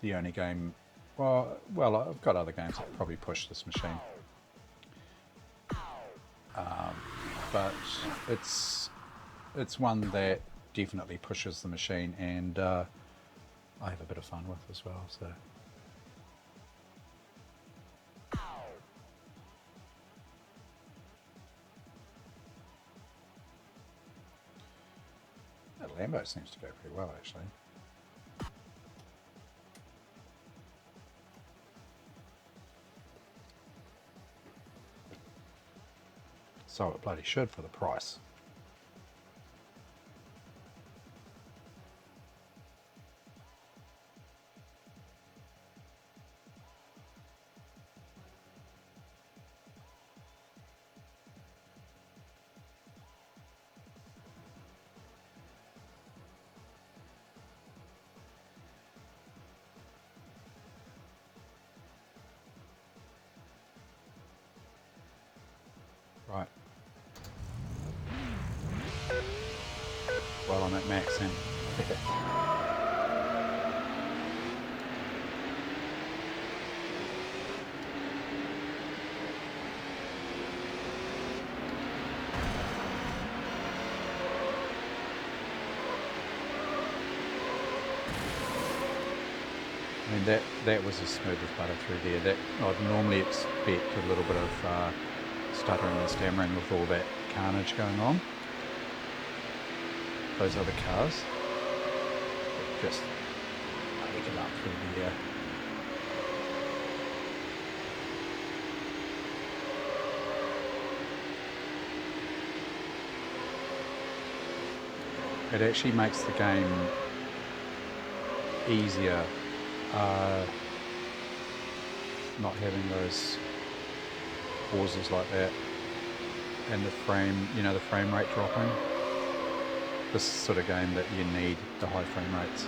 the only game. Well, I've got other games that probably push this machine, but it's one that definitely pushes the machine, and I have a bit of fun with as well. So. That Lambo seems to go pretty well, actually. So it bloody should for the price. Right. Well, I'm at max then. I mean, that was as smooth as butter through there. That I'd normally expect a little bit of stuttering and stammering with all that carnage going on. Those other cars just take it up through the air. It actually makes the game easier not having those pauses like that and the frame rate dropping. This sort of game that you need the high frame rates.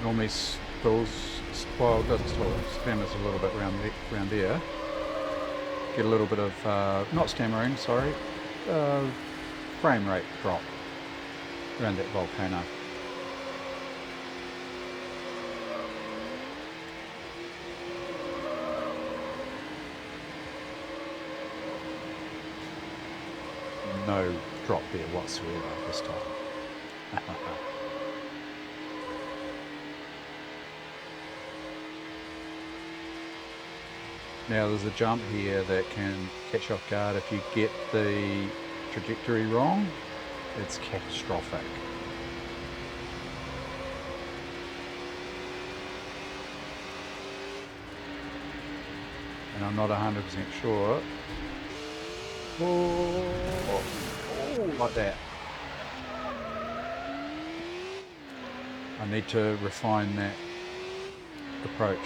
Normally spills, well, it doesn't spill, stammers a little bit around there. Get a little bit of, not stammering, sorry, frame rate drop around that volcano. No drop there whatsoever this time. Now there's a jump here that can catch you off guard if you get the trajectory wrong. It's catastrophic. And I'm not 100% sure. Oh, like that. I need to refine that approach.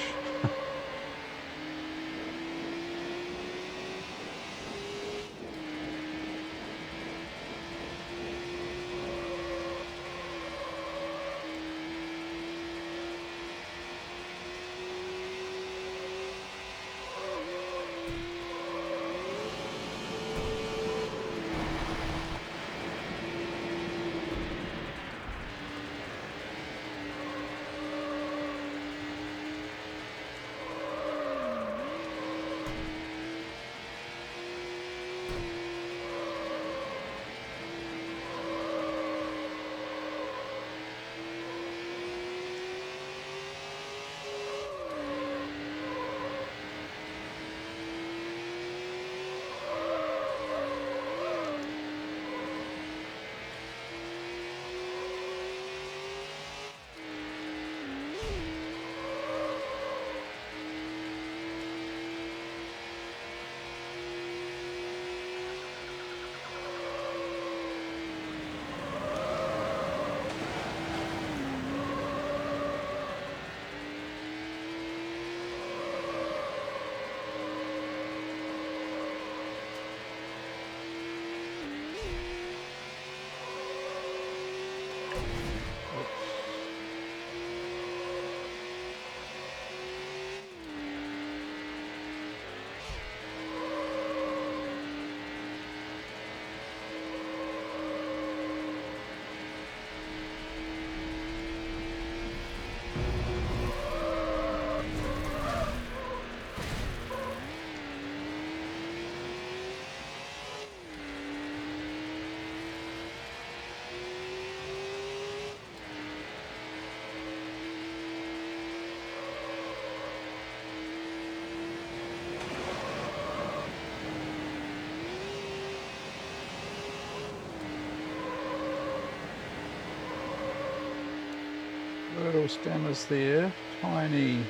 Little stammers there, tiny,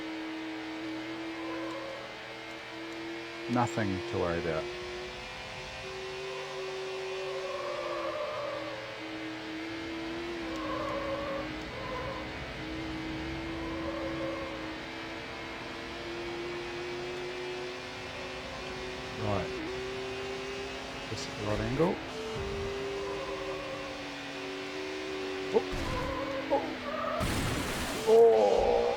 nothing to worry about. Right, just at the right angle. Oh.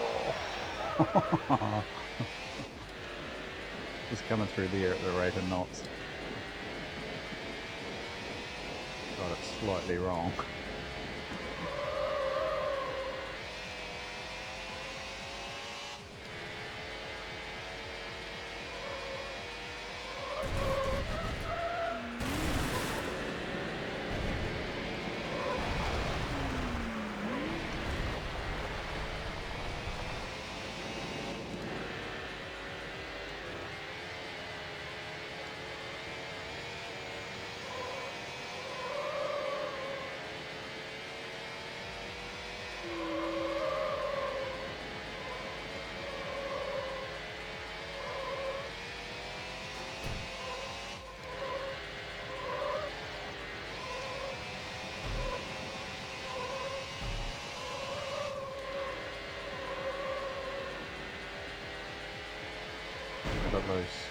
Just coming through there at the rate of knots. Got it slightly wrong. Got loose.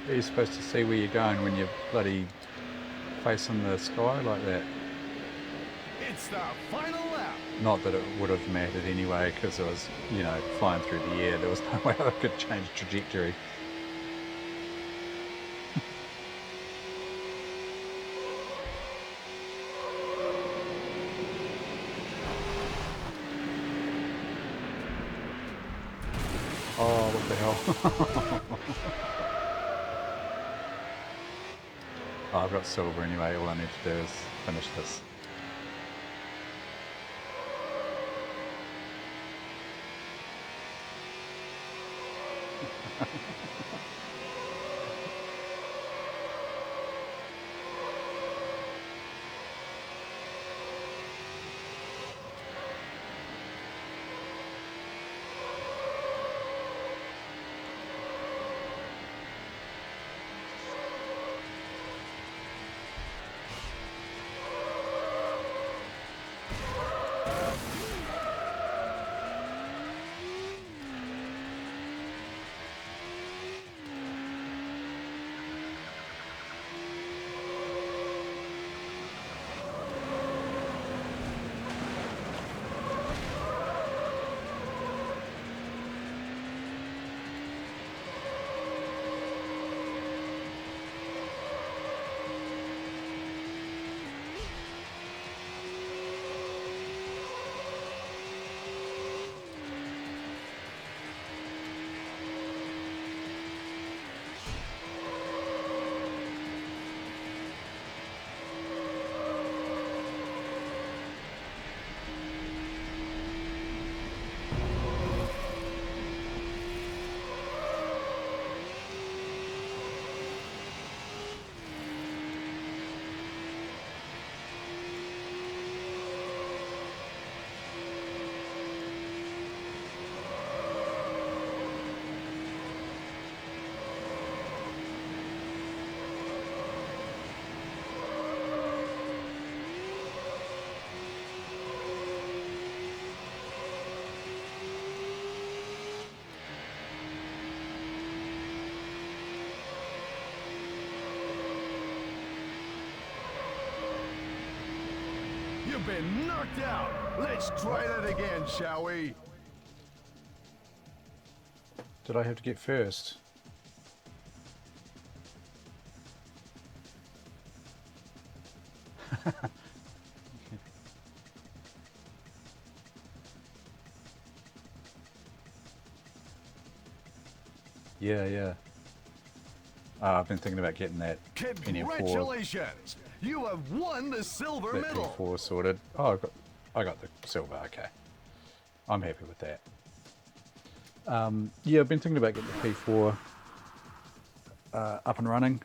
Are you supposed to see where you're going when you're bloody facing the sky like that? It's the final lap. Not that it would have mattered anyway, because I was, you know, flying through the air. There was no way I could change trajectory. Oh, what the hell? Oh, I've got silver anyway. All I need to do is finish this. You've been knocked out. Let's try that again, shall we? Did I have to get first? Yeah, yeah. I've been thinking about getting that NF4, Congratulations! You have won the silver that medal. P4 sorted. Oh, I got the silver. Okay, I'm happy with that. Yeah, I've been thinking about getting the P4 up and running,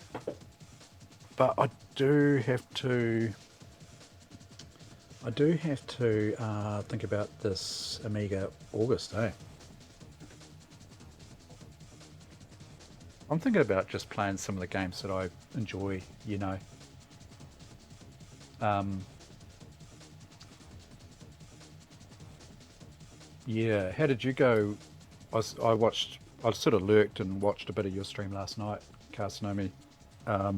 but I do have to. Think about this Amiga August, eh? I'm thinking about just playing some of the games that I enjoy, you know. Yeah, how did you go? I sort of lurked and watched a bit of your stream last night, Carsnomi. I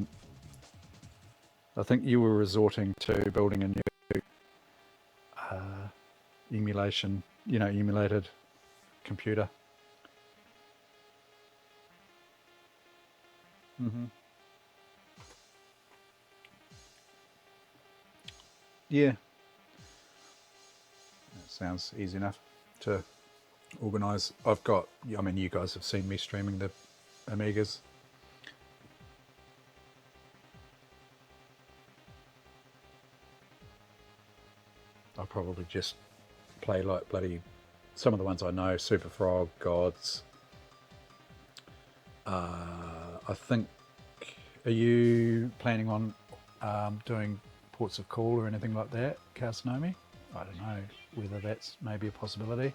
think you were resorting to building a new emulation, you know, emulated computer. Yeah, that sounds easy enough to organise. I mean, you guys have seen me streaming the Amigas. I'll probably just play like bloody some of the ones I know, Super Frog, Gods. I think, are you planning on doing Ports of Call or anything like that, Carsnomi? I don't know whether that's maybe a possibility.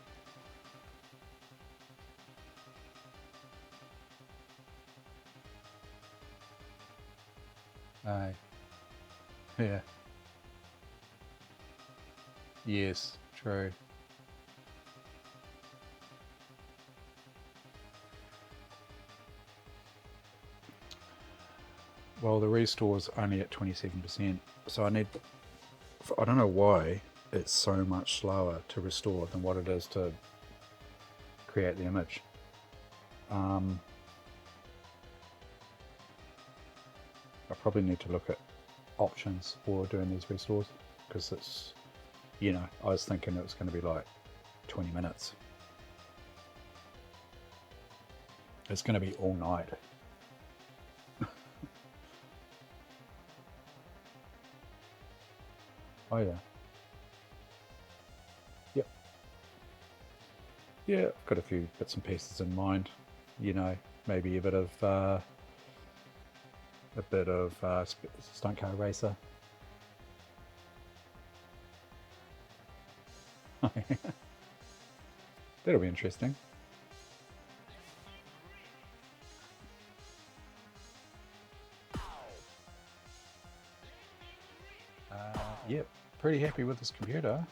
Aye. Yeah. Yes, true. Well, the restore's only at 27%, so I don't know why it's so much slower to restore than what it is to create the image. I probably need to look at options for doing these restores, because it's, you know, I was thinking it was going to be like 20 minutes. It's going to be all night. Oh yeah. Yep. Yeah, I've got a few bits and pieces in mind. You know, maybe a bit of stunt car racer. That'll be interesting. Yep, pretty happy with this computer.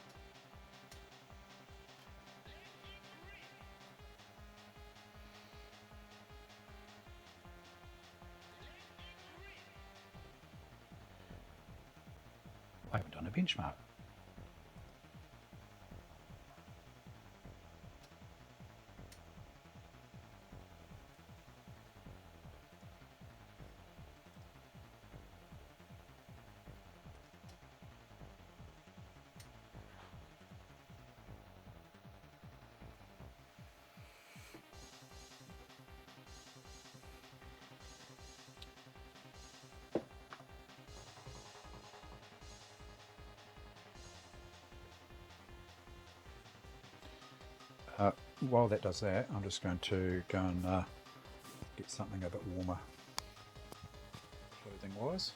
I haven't done a benchmark. While that does that, I'm just going to go and get something a bit warmer clothing wise.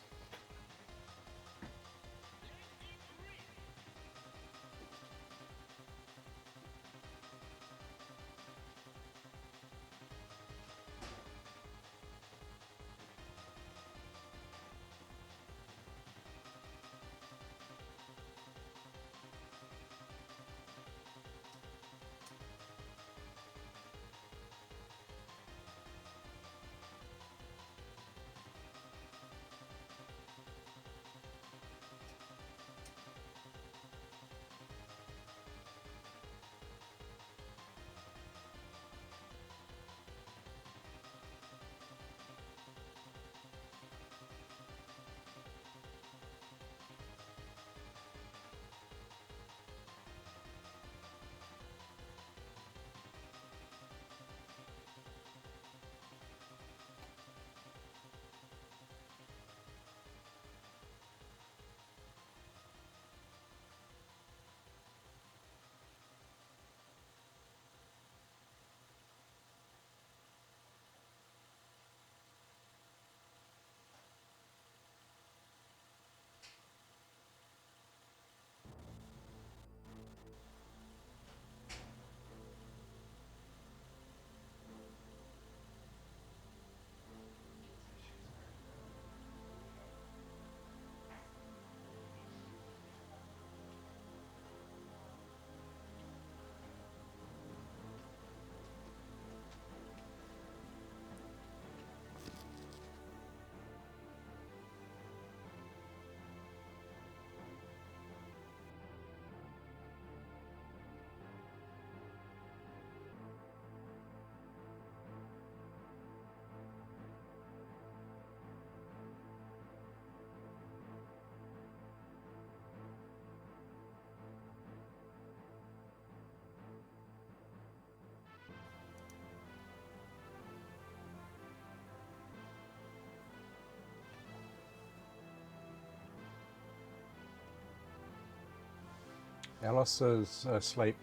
Alice is asleep.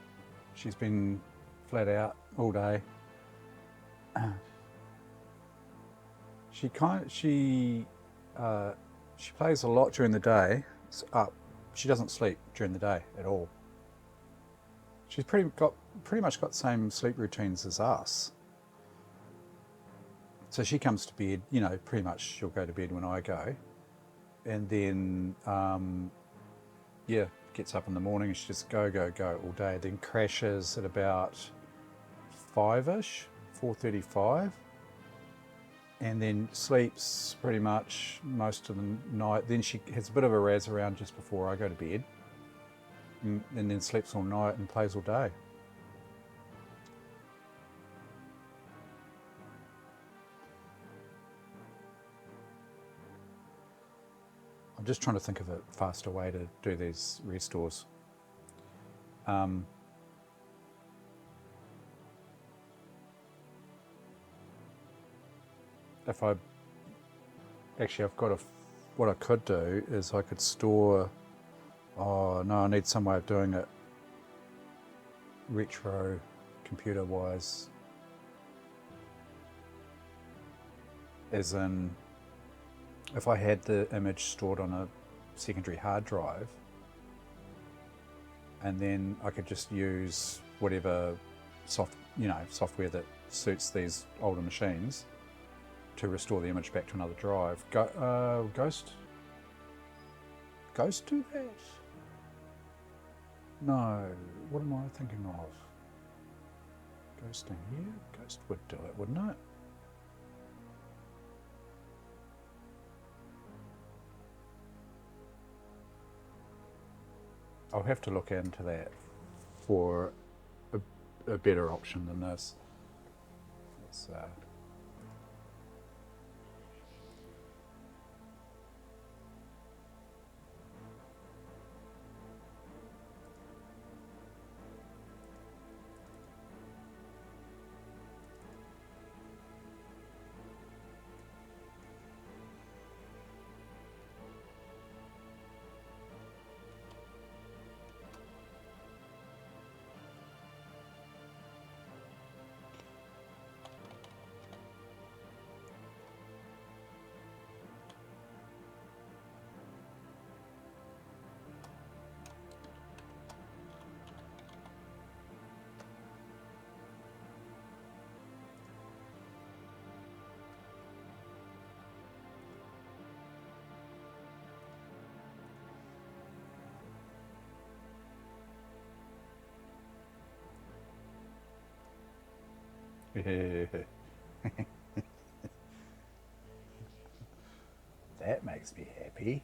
She's been flat out all day. She plays a lot during the day. She doesn't sleep during the day at all. She's pretty much got the same sleep routines as us. So she comes to bed, you know, pretty much she'll go to bed when I go, and then yeah, gets up in the morning and she just go all day. Then crashes at about 5ish, 4:35, and then sleeps pretty much most of the night. Then she has a bit of a razz around just before I go to bed, and then sleeps all night and plays all day. I'm just trying to think of a faster way to do these restores. If I actually, I've got what I could do is I could store. Oh no, I need some way of doing it retro computer wise, as in if I had the image stored on a secondary hard drive, and then I could just use whatever software that suits these older machines to restore the image back to another drive. Ghost do that? No, what am I thinking of? Ghosting here? Ghost would do it, wouldn't it? I'll have to look into that for a better option than this. It's, that makes me happy.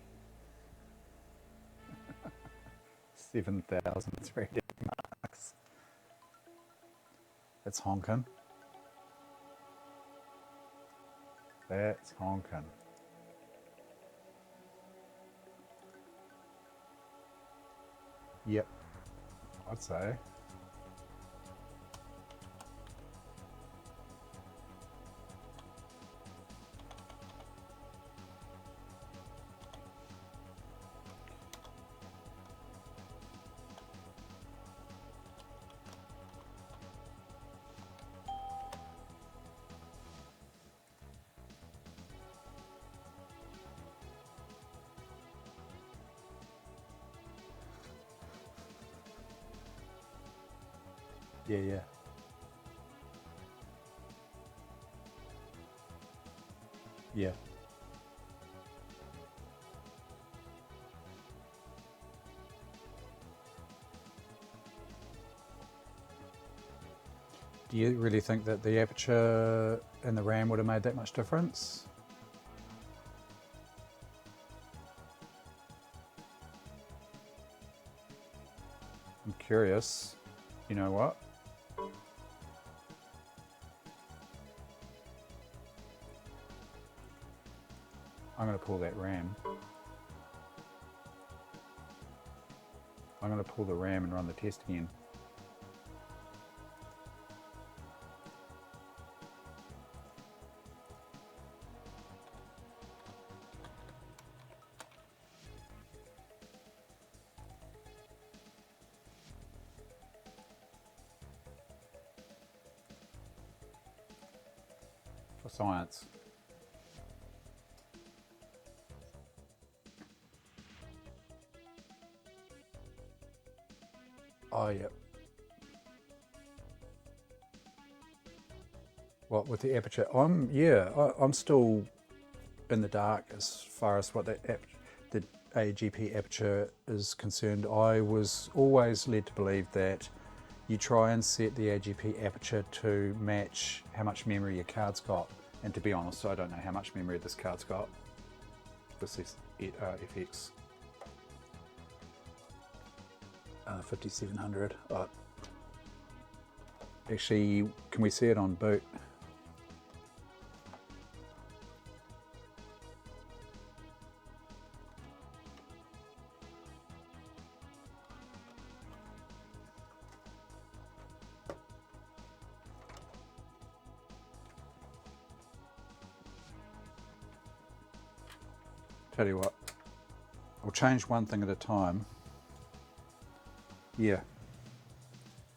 7,300 marks. That's honking. That's honking. Yep, I'd say. Yeah. Yeah. Do you really think that the aperture and the RAM would have made that much difference? I'm curious. You know what? I'm going to pull that RAM. I'm going to pull the RAM and run the test again. For science. Oh, yeah. What, with the aperture? I'm still in the dark as far as what the AGP aperture is concerned. I was always led to believe that you try and set the AGP aperture to match how much memory your card's got, And to be honest, I don't know how much memory this card's got. This is FX 5700. Actually, can we see it on boot? Tell you what, I'll change one thing at a time. Yeah.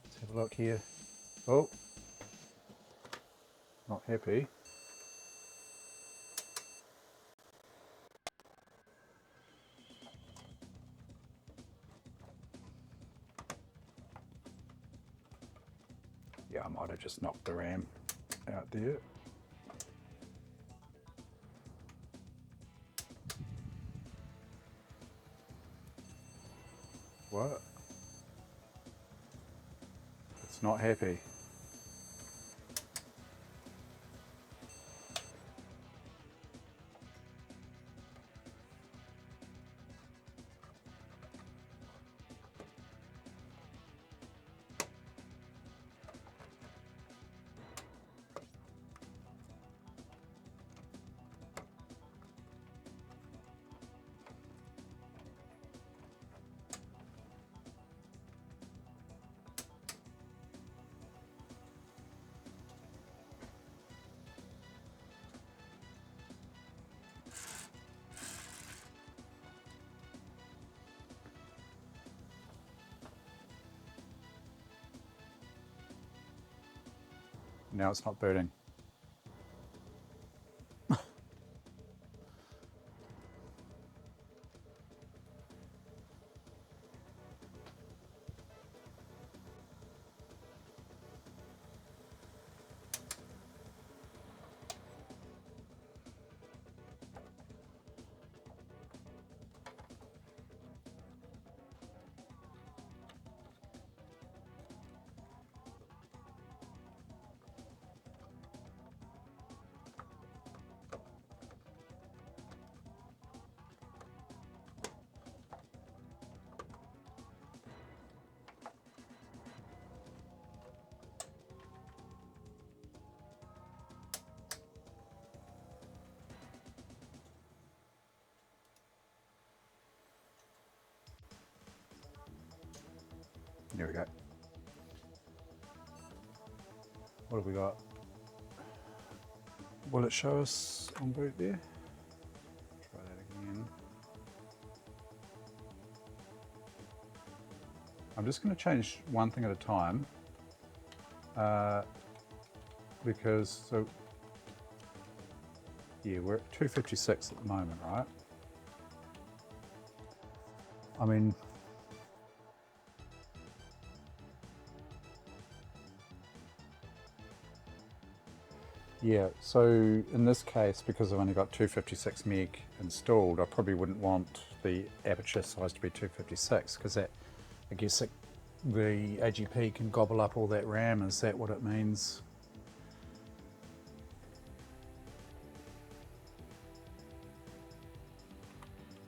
Let's have a look here. Oh, not happy. Yeah, I might have just knocked the RAM out there. What? It's not happy. Now it's not booting. There we go. What have we got? Will it show us on boot there? Try that again. I'm just going to change one thing at a time because, so yeah, we're at 256 at the moment, right? I mean, yeah, so in this case, because I've only got 256 meg installed, I probably wouldn't want the aperture size to be 256 because that, I guess the AGP can gobble up all that RAM. Is that what it means?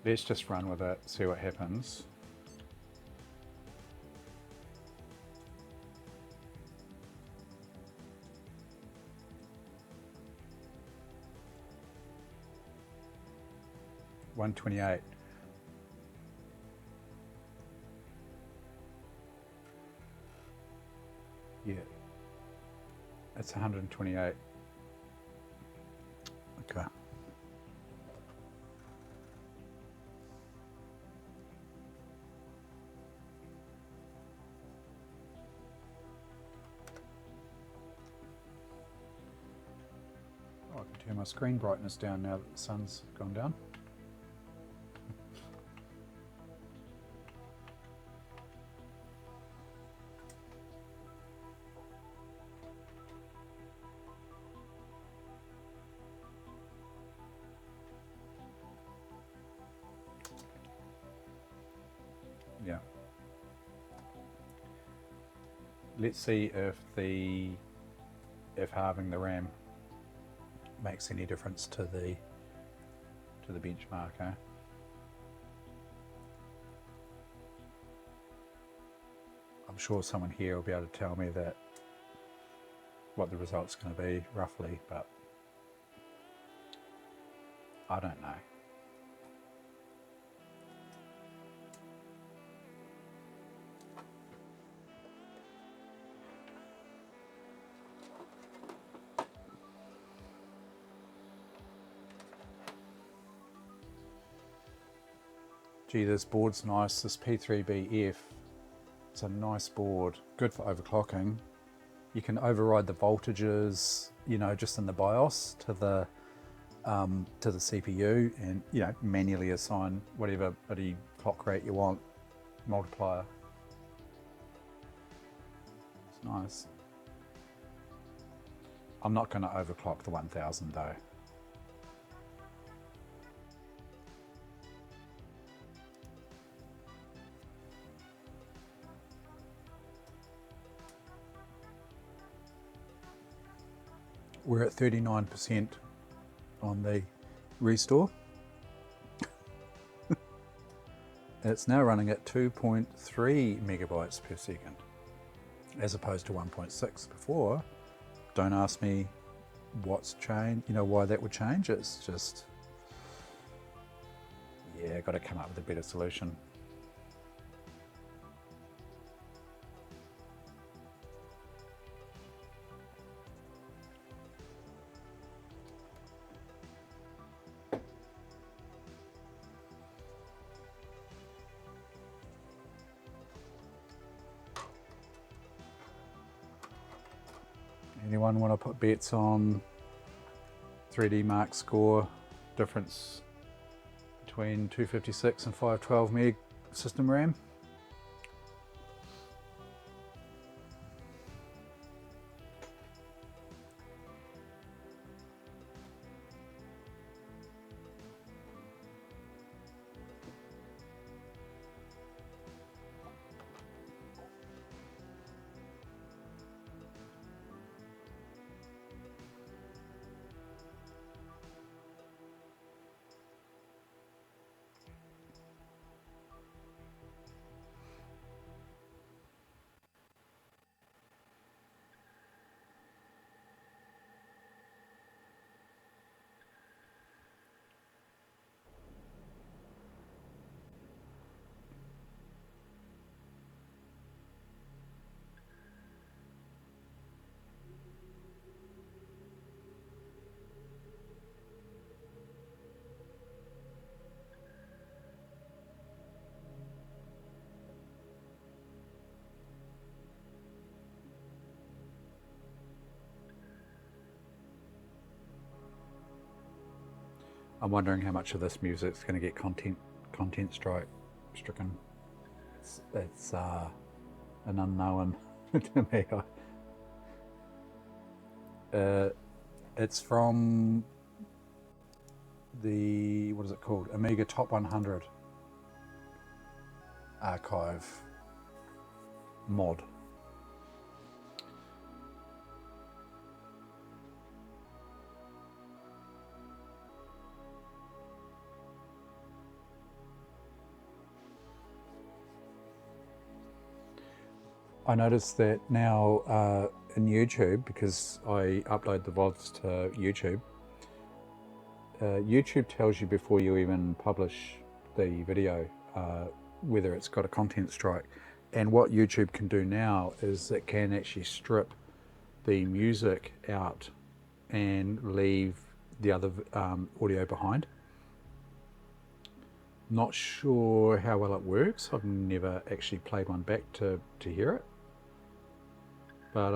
Let's just run with it, see what happens. $128. Yeah, it's 128. Okay. Oh, I can turn my screen brightness down now that the sun's gone down. Yeah. Let's see if halving the RAM makes any difference to the benchmark, eh? I'm sure someone here will be able to tell me that what the result's going to be roughly, but I don't know. Gee, this board's nice, this P3BF. It's a nice board, good for overclocking. You can override the voltages, you know, just in the BIOS to the CPU, and you know, manually assign whatever bloody clock rate you want, multiplier. It's nice. I'm not going to overclock the 1000 though. We're at 39% on the restore. It's now running at 2.3 megabytes per second as opposed to 1.6 before. Don't ask me what's changed, you know, why that would change. It's just, yeah, got to come up with a better solution. Anyone want to put bets on 3D Mark score difference between 256 and 512 meg system RAM? I'm wondering how much of this music's going to get content strike stricken. It's an unknown to me. It's from the, what is it called? Amiga Top 100 archive mod. I noticed that now in YouTube, because I upload the VODs to YouTube, YouTube tells you before you even publish the video whether it's got a content strike. And what YouTube can do now is it can actually strip the music out and leave the other audio behind. Not sure how well it works. I've never actually played one back to hear it. But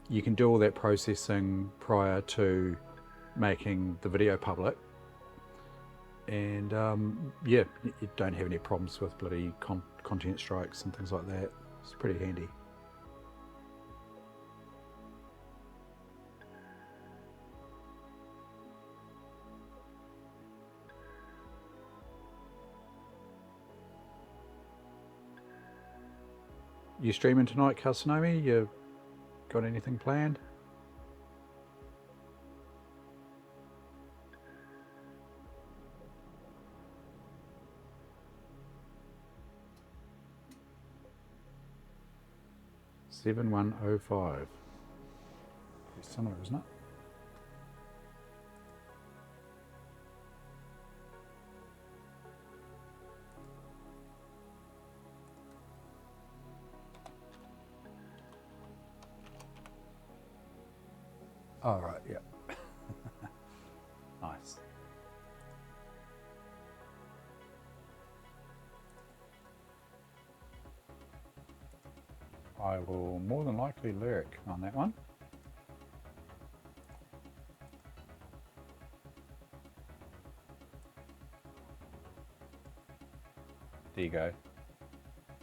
you can do all that processing prior to making the video public. And yeah, you don't have any problems with bloody content strikes and things like that. It's pretty handy. You streaming tonight, Kasanomi? You got anything planned? 7105. Pretty similar, isn't it? Oh, right, yeah. Nice. I will more than likely lurk on that one. There you go.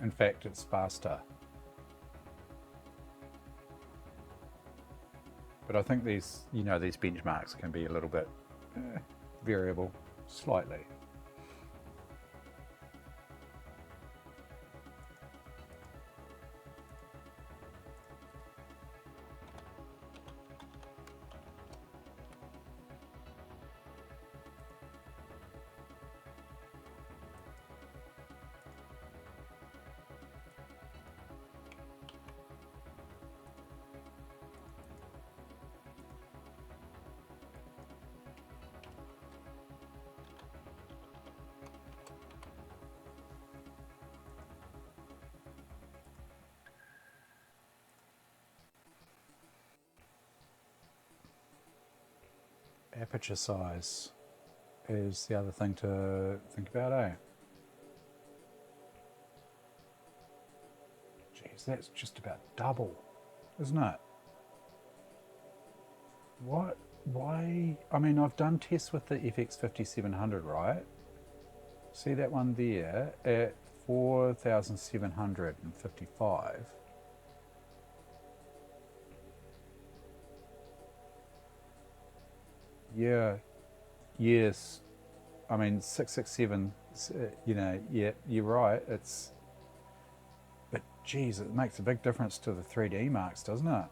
In fact, it's faster. But I think these, you know, these benchmarks can be a little bit variable, slightly. Aperture size is the other thing to think about, eh? Geez, that's just about double, isn't it? What? Why? I mean, I've done tests with the FX 5700, right? See that one there at 4755. Yeah, yes. I mean, 667, you know, yeah, you're right. It's, but geez, it makes a big difference to the 3D marks, doesn't it?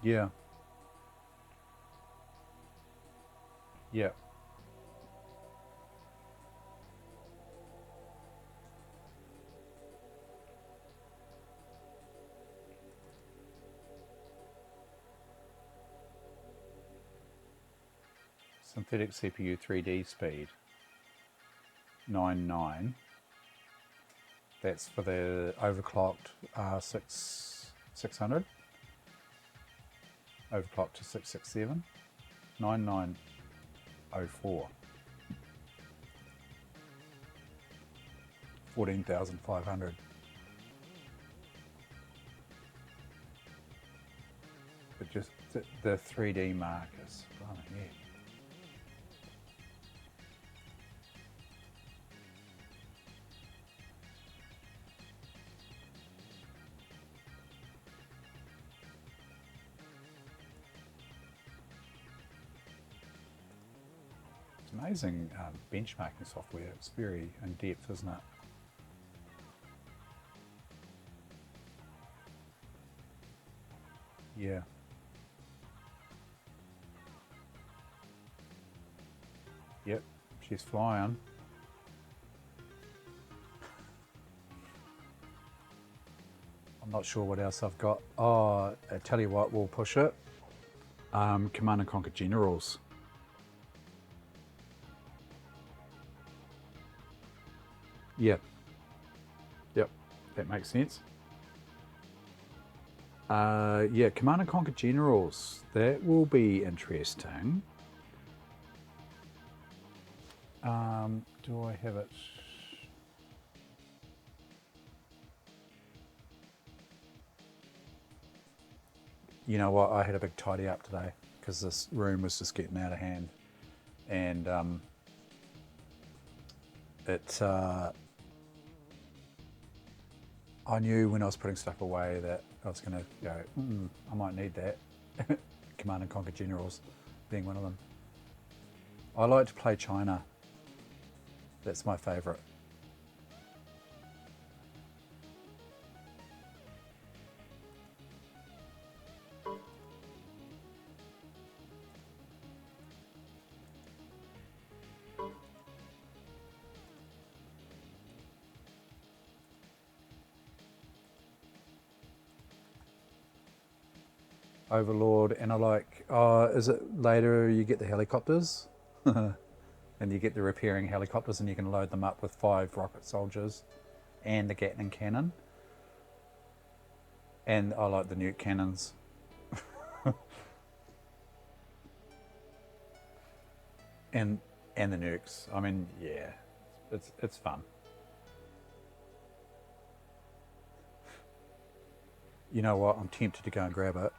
Yeah. Yeah. Synthetic CPU 3D speed 99. That's for the overclocked R600. Overclocked to 667. 9904. 14,500. But just the 3D markers. Oh, yeah. It's amazing benchmarking software. It's very in depth, isn't it? Yeah. Yep, she's flying. I'm not sure what else I've got. Oh, I tell you what, we'll push it. Command and Conquer Generals. Yeah. Yep, that makes sense. Yeah, Command and Conquer Generals. That will be interesting. Do I have it? You know what? I had a big tidy up today because this room was just getting out of hand, and I knew when I was putting stuff away that I was going to go, I might need that. Command and Conquer Generals being one of them. I like to play China. That's my favourite. Overlord, and I like, is it later you get the helicopters? And you get the repairing helicopters and you can load them up with 5 rocket soldiers and the Gatling cannon. And I like the nuke cannons. and the nukes. I mean, yeah, it's fun. You know what? I'm tempted to go and grab it.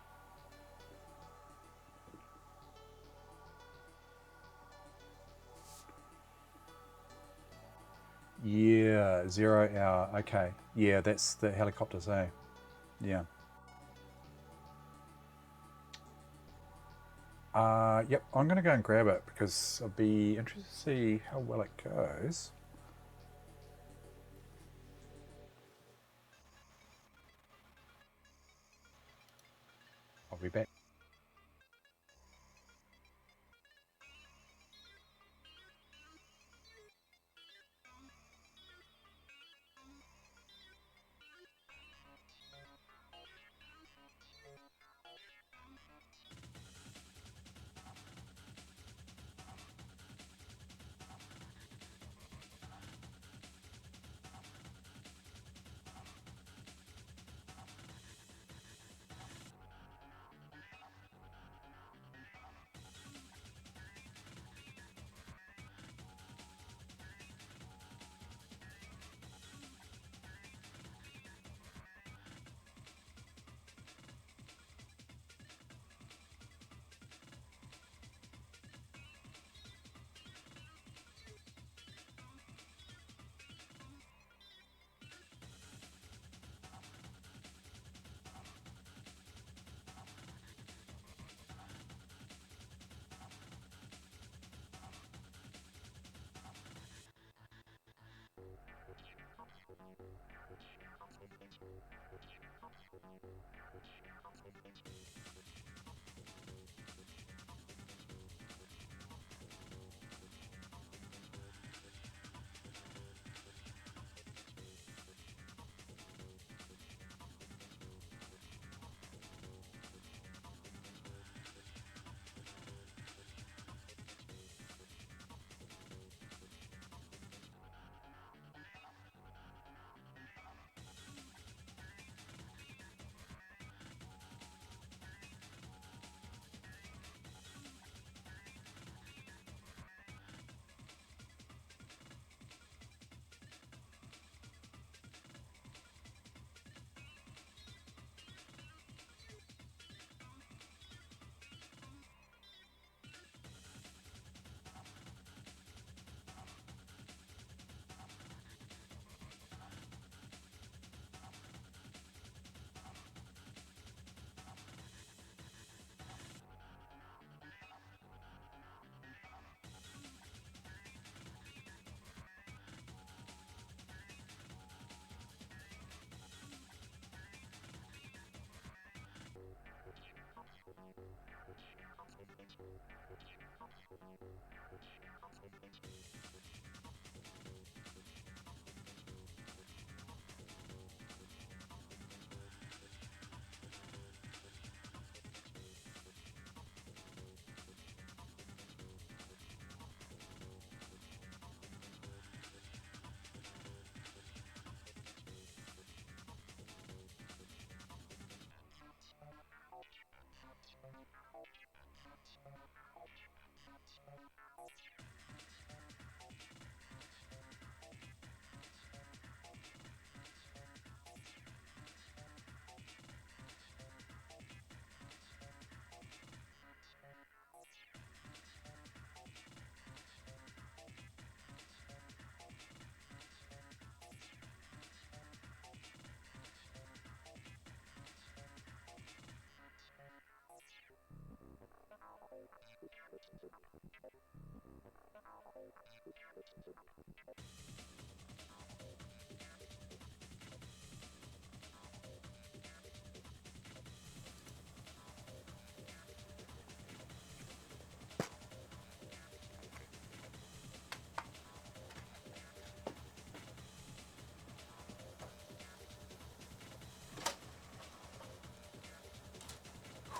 Yeah, 0 hour. Okay. Yeah, that's the helicopters, eh? Yeah. Yep, I'm going to go and grab it because I'll be interested to see how well it goes. I'll be back.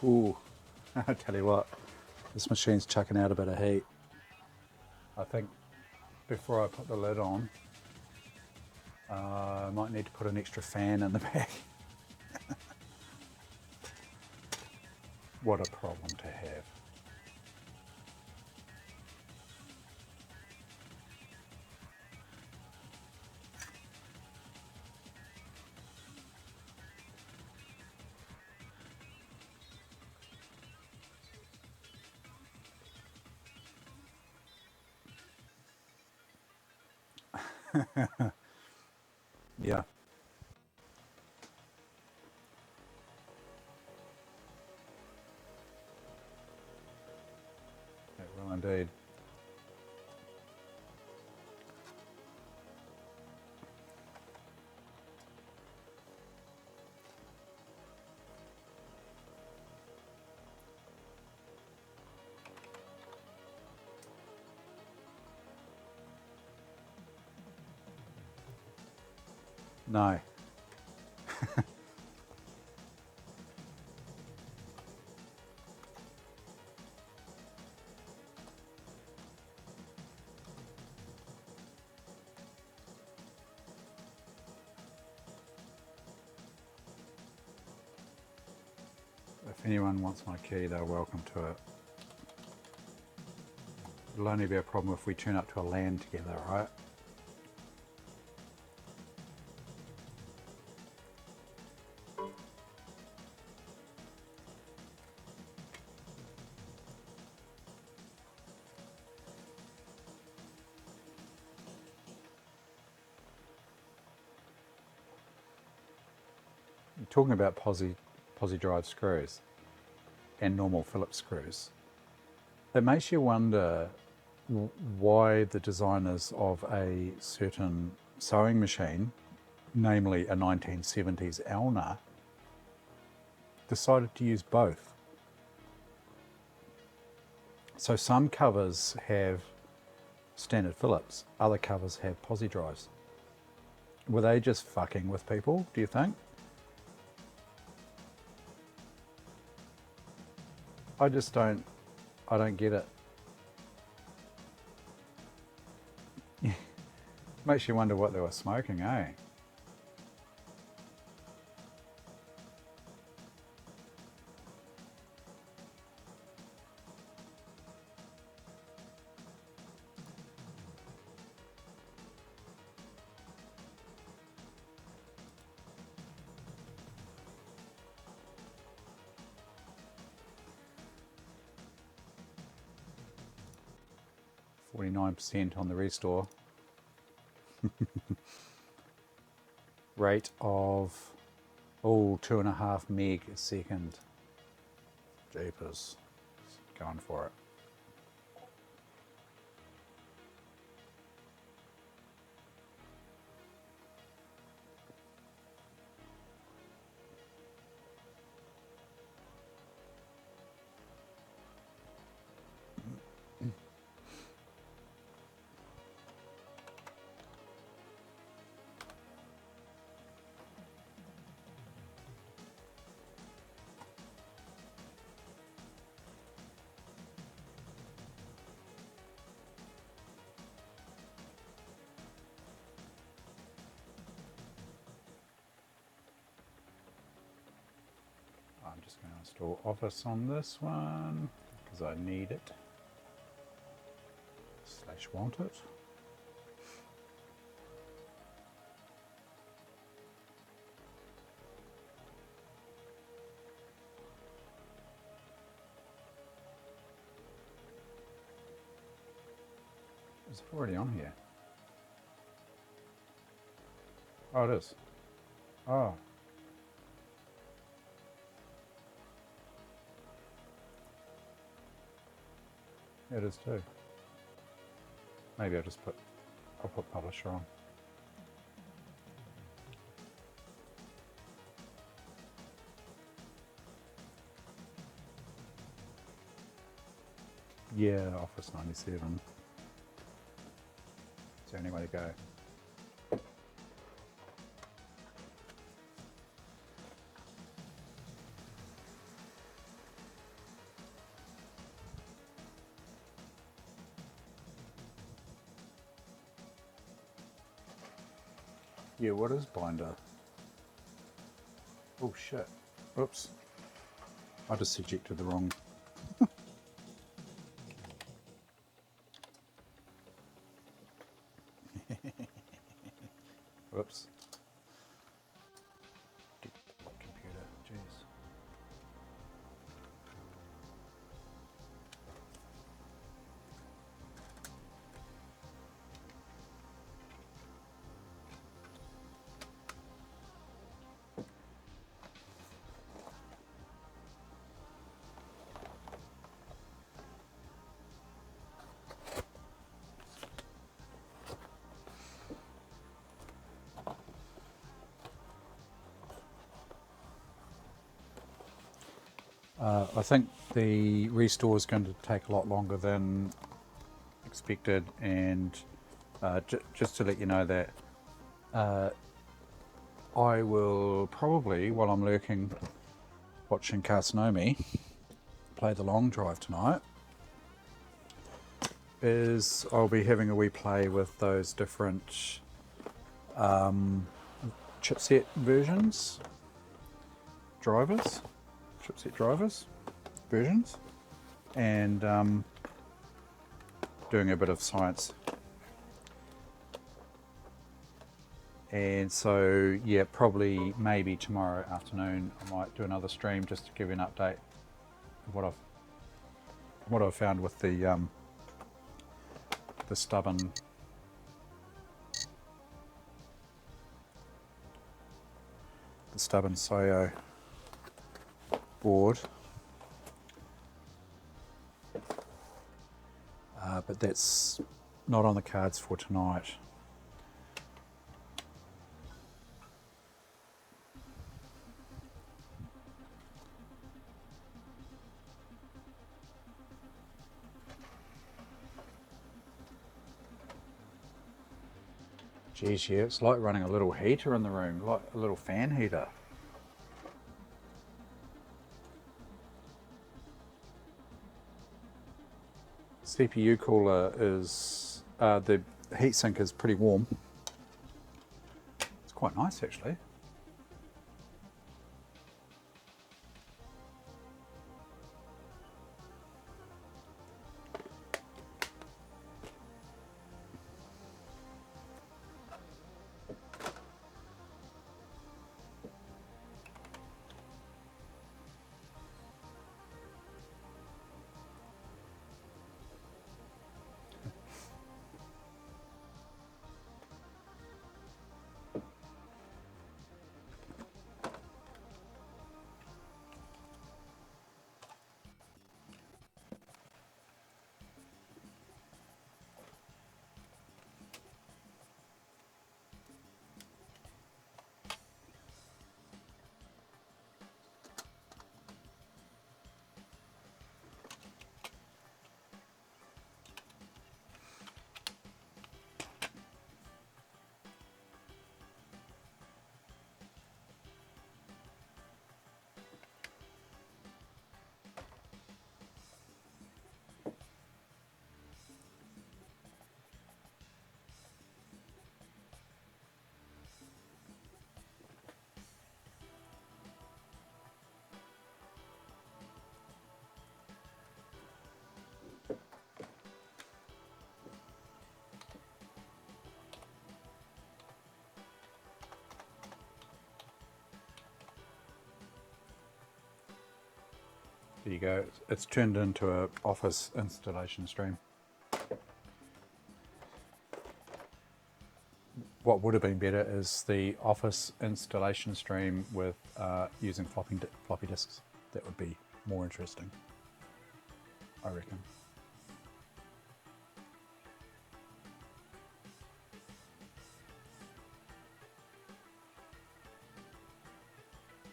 Ooh, I tell you what, this machine's chucking out a bit of heat. I think before I put the lid on, I might need to put an extra fan in the back. What a problem to have. Yeah. It will indeed. No. If anyone wants my key, they're welcome to it. It'll only be a problem if we turn up to a LAN together, right? You're talking about posi drive screws and normal Phillips screws. It makes you wonder why the designers of a certain sewing machine, namely a 1970s Elna, decided to use both. So some covers have standard Phillips, other covers have posi drives. Were they just fucking with people, do you think? I don't get it. Makes you wonder what they were smoking, eh? %, on the restore. Rate of 2.5 meg a second. Jeepers. Going for it. I'm just going to install Office on this one because I need it / want it. Is it already on here? Oh, it is. Oh. It is too. Maybe I'll put publisher on. Yeah, Office 97. It's the only way to go. Yeah, what is binder? Oh shit. Oops. I just ejected the wrong. Whoops. Computer, jeez. I think the restore is going to take a lot longer than expected, and just to let you know that I will probably, while I'm lurking watching Carsinomi play the long drive tonight, is I'll be having a wee play with those different chipset versions, chipset drivers versions, and doing a bit of science. And so yeah, probably maybe tomorrow afternoon I might do another stream just to give you an update of what I've found with the stubborn SIO board, but that's not on the cards for tonight. Geez, yeah, it's like running a little heater in the room, like a little fan heater. CPU cooler is, the heatsink is pretty warm. It's quite nice actually. There you go. It's turned into an office installation stream. What would have been better is the office installation stream with using floppy disks. That would be more interesting, I reckon.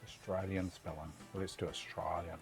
Australian spelling. Well, let's do Australian.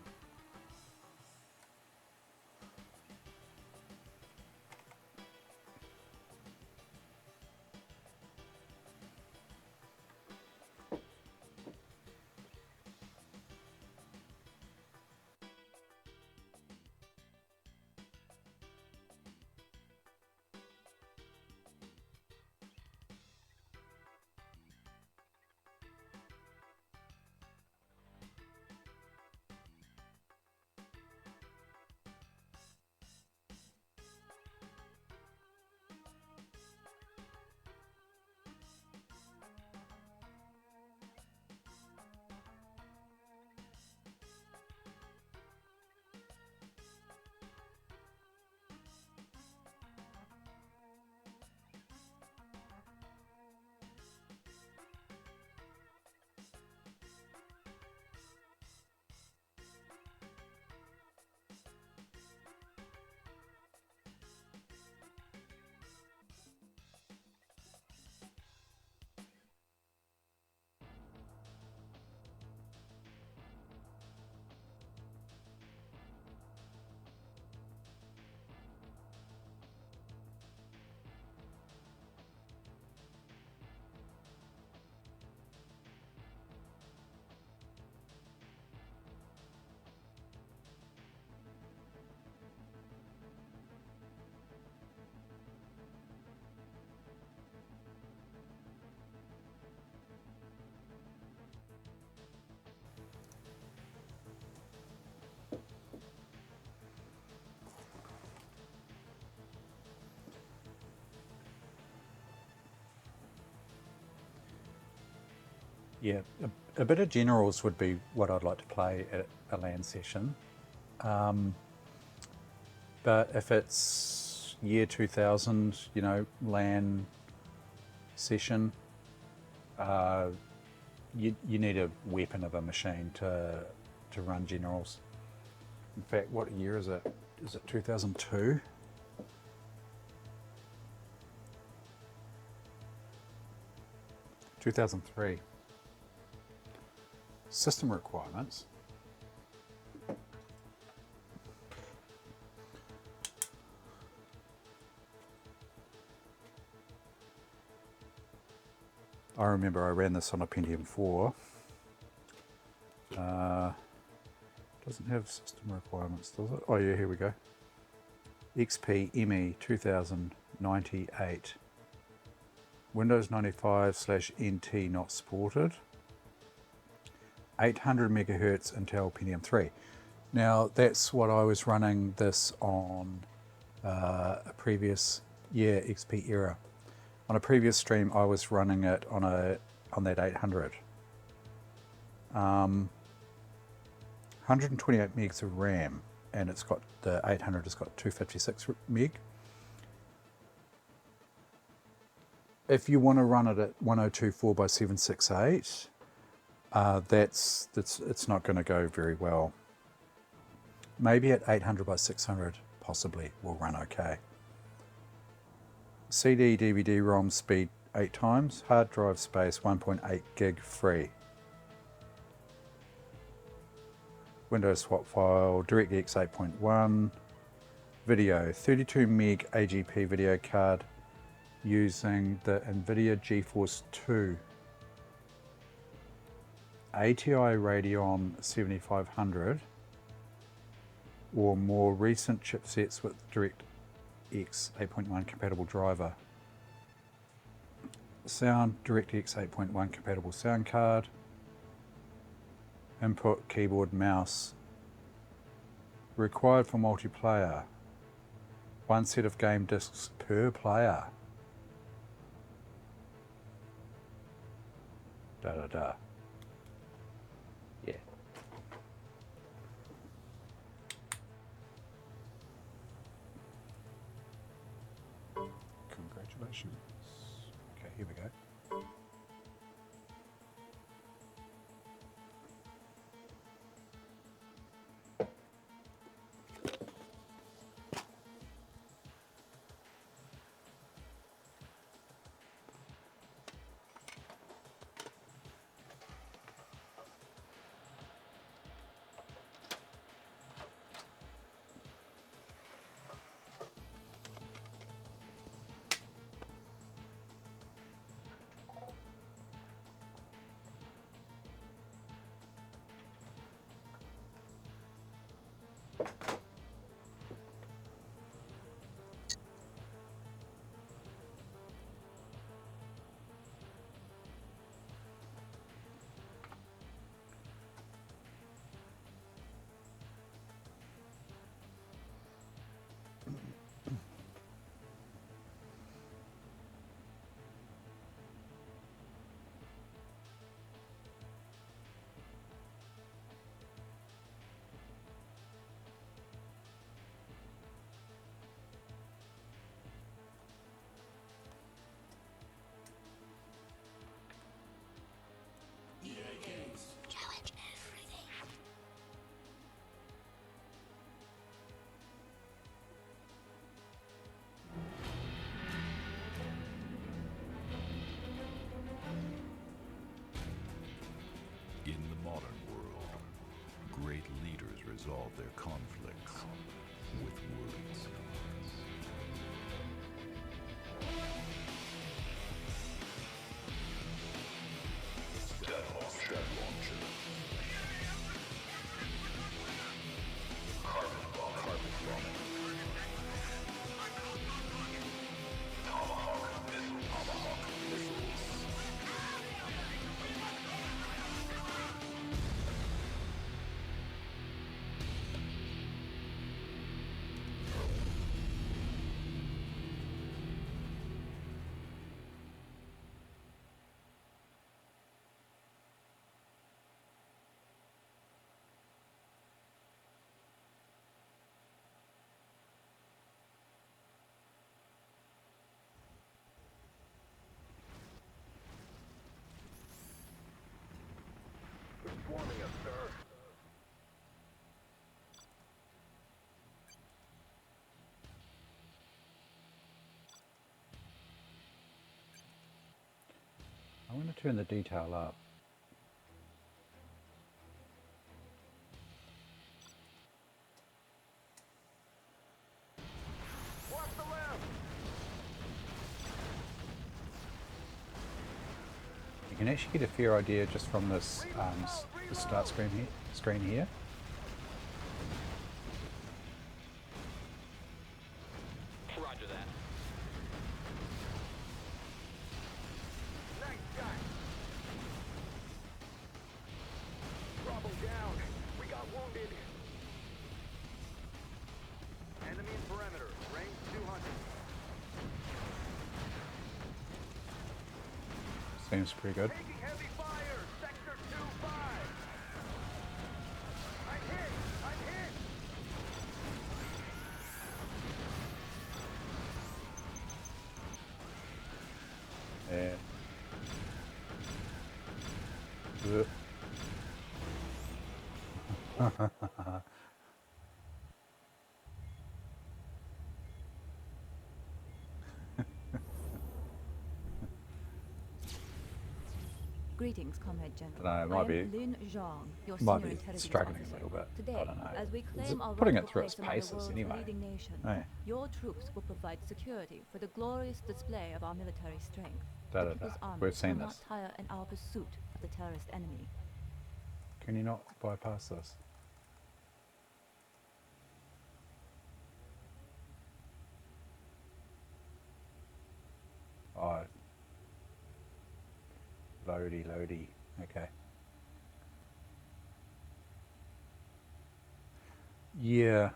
Yeah, a bit of generals would be what I'd like to play at a LAN session. But if it's year 2000, you know, LAN session, you need a weapon of a machine to run generals. In fact, what year is it? Is it 2002? (2003). System requirements. I remember I ran this on a Pentium IV. Doesn't have system requirements, does it? Oh yeah, here we go. XP ME 2098. Windows 95/NT not supported. 800 megahertz Intel Pentium III. Now that's what I was running this on a previous XP era. On a previous stream, I was running it on that 800. 128 megs of RAM, and it's got the 800 has got 256 meg. If you want to run it at 1024x768, it's not going to go very well. Maybe at 800x600 possibly will run okay. CD DVD ROM speed 8 times, hard drive space 1.8 gig free. Windows swap file, DirectX 8.1, video 32 meg AGP video card using the NVIDIA GeForce 2, ATI Radeon 7500 or more recent chipsets with DirectX 8.1 compatible driver. Sound, DirectX 8.1 compatible sound card. Input, keyboard, mouse. Required for multiplayer. 1 set of game discs per player. Da. Yeah. Congratulations. Okay, here we go. I'm going to turn the detail up. Watch the left. You can actually get a fair idea just from this the start screen here. Roger that. Nice shot. Bravo down. We got wounded. Enemy in perimeter. Range 200. Seems pretty good. Taking heavy fire. Sector 2-5. I'm hit. I'm hit. Yeah. Ugh. Greetings, Comrade General. Dunno, it might I am be- Lin Zhang, your Might senior be intelligence struggling a officer. little bit. Today, I don't know. as we It's claim our putting it rightful through its place among the paces world's anyway. leading nation, Hey. your troops will provide security for the glorious display of our military strength. Da, The da, People's da. Army We've seen will this. not tire in our pursuit of the terrorist enemy. Can you not bypass this? Oh. Loady. Okay. Yeah.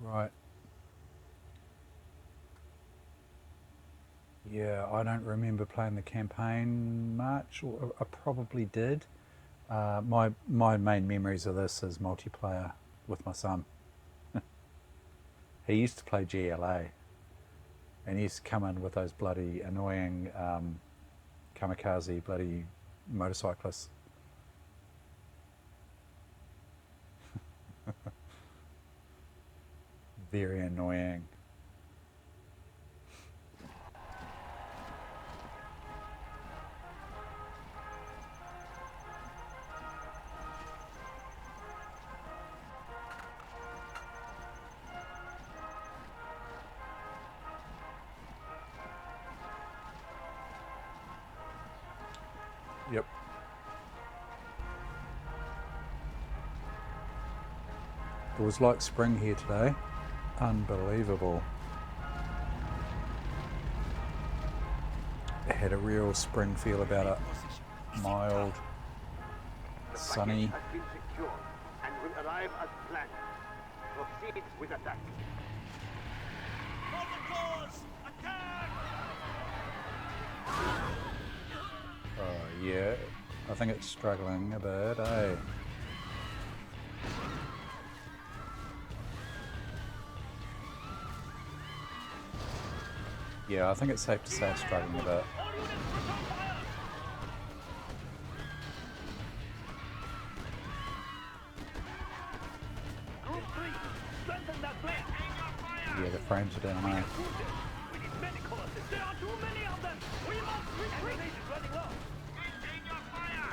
Right. Yeah, I don't remember playing the campaign much, or I probably did. My main memories of this is multiplayer with my son. He used to play GLA, and he used to come in with those bloody annoying kamikaze bloody motorcyclists. Very annoying. Yep. It was like spring here today. Unbelievable. It had a real spring feel about it. Mild, sunny. Has been secured and will arrive as planned. Proceed with attack. Oh yeah, I think it's struggling a bit, eh? Yeah, I think it's safe to say it's struggling a bit. Group 3, strengthen that flank. Yeah, the frames are down there. We need medical assistance. There are too many of them. We must retreat. Ammunition running low. Maintain your fire.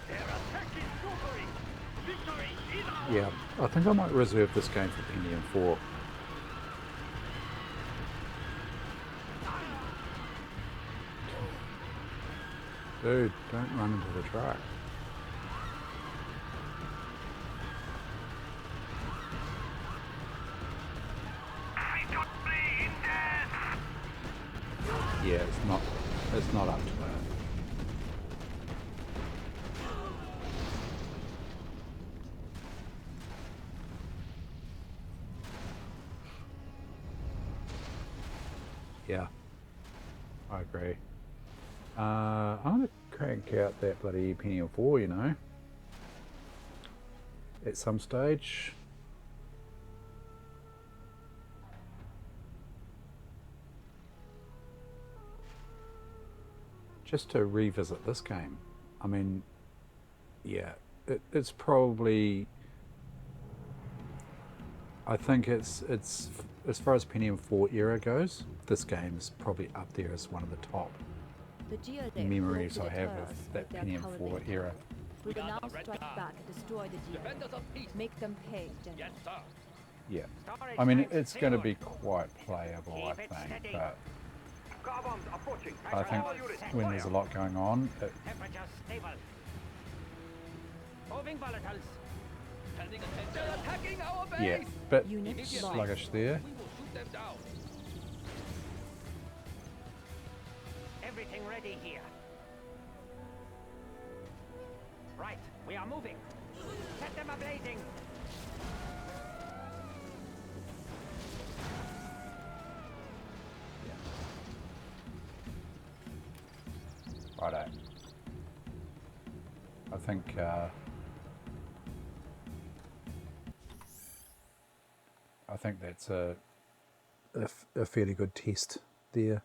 Their attack is sobering. Victory is ours. Yeah, I think I might reserve this game for Pentium IV. Dude, don't run into the truck. Yeah, it's not up to that. Yeah, I agree. I'm gonna crank out that bloody Pentium 4, you know, at some stage. just to revisit this game, I mean, yeah, it's probably, I think it's as far as Pentium 4 era goes, this game's probably up there as one of the top The Geodates memories will I have deter of us that with their Pentium 4 cowardly era. attack. We will now strike back and destroy the Defenders Geodates. of peace. Make them pay, General. Yes, sir. Yeah, Storage I mean, tanks it's going to secured. be quite playable, I Keep it think, steady. but Car bombs approaching. I think All units, when there's a fire. lot going on, Temperature stable. Moving volatiles. Sending attention. They're attacking our base. yeah, bit Unit lost. sluggish there. We will shoot them down. Everything ready here. Right, we are moving. Set them ablazing. Righto. I think that's a fairly good test there.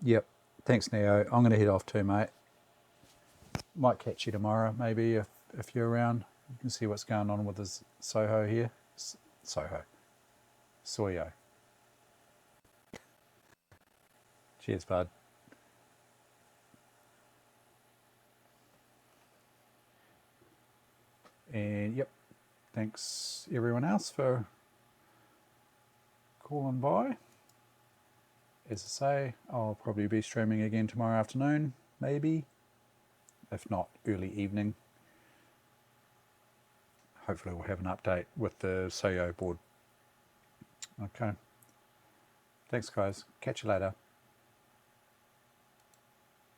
Yep. Thanks, Neo. I'm going to head off too, mate. Might catch you tomorrow, maybe, if you're around. You can see what's going on with this Soho here. Soyo. Cheers, bud. And yep, thanks everyone else for calling by. As I say, I'll probably be streaming again tomorrow afternoon, maybe, if not early evening. Hopefully we'll have an update with the Soyo board. Okay. Thanks, guys. Catch you later.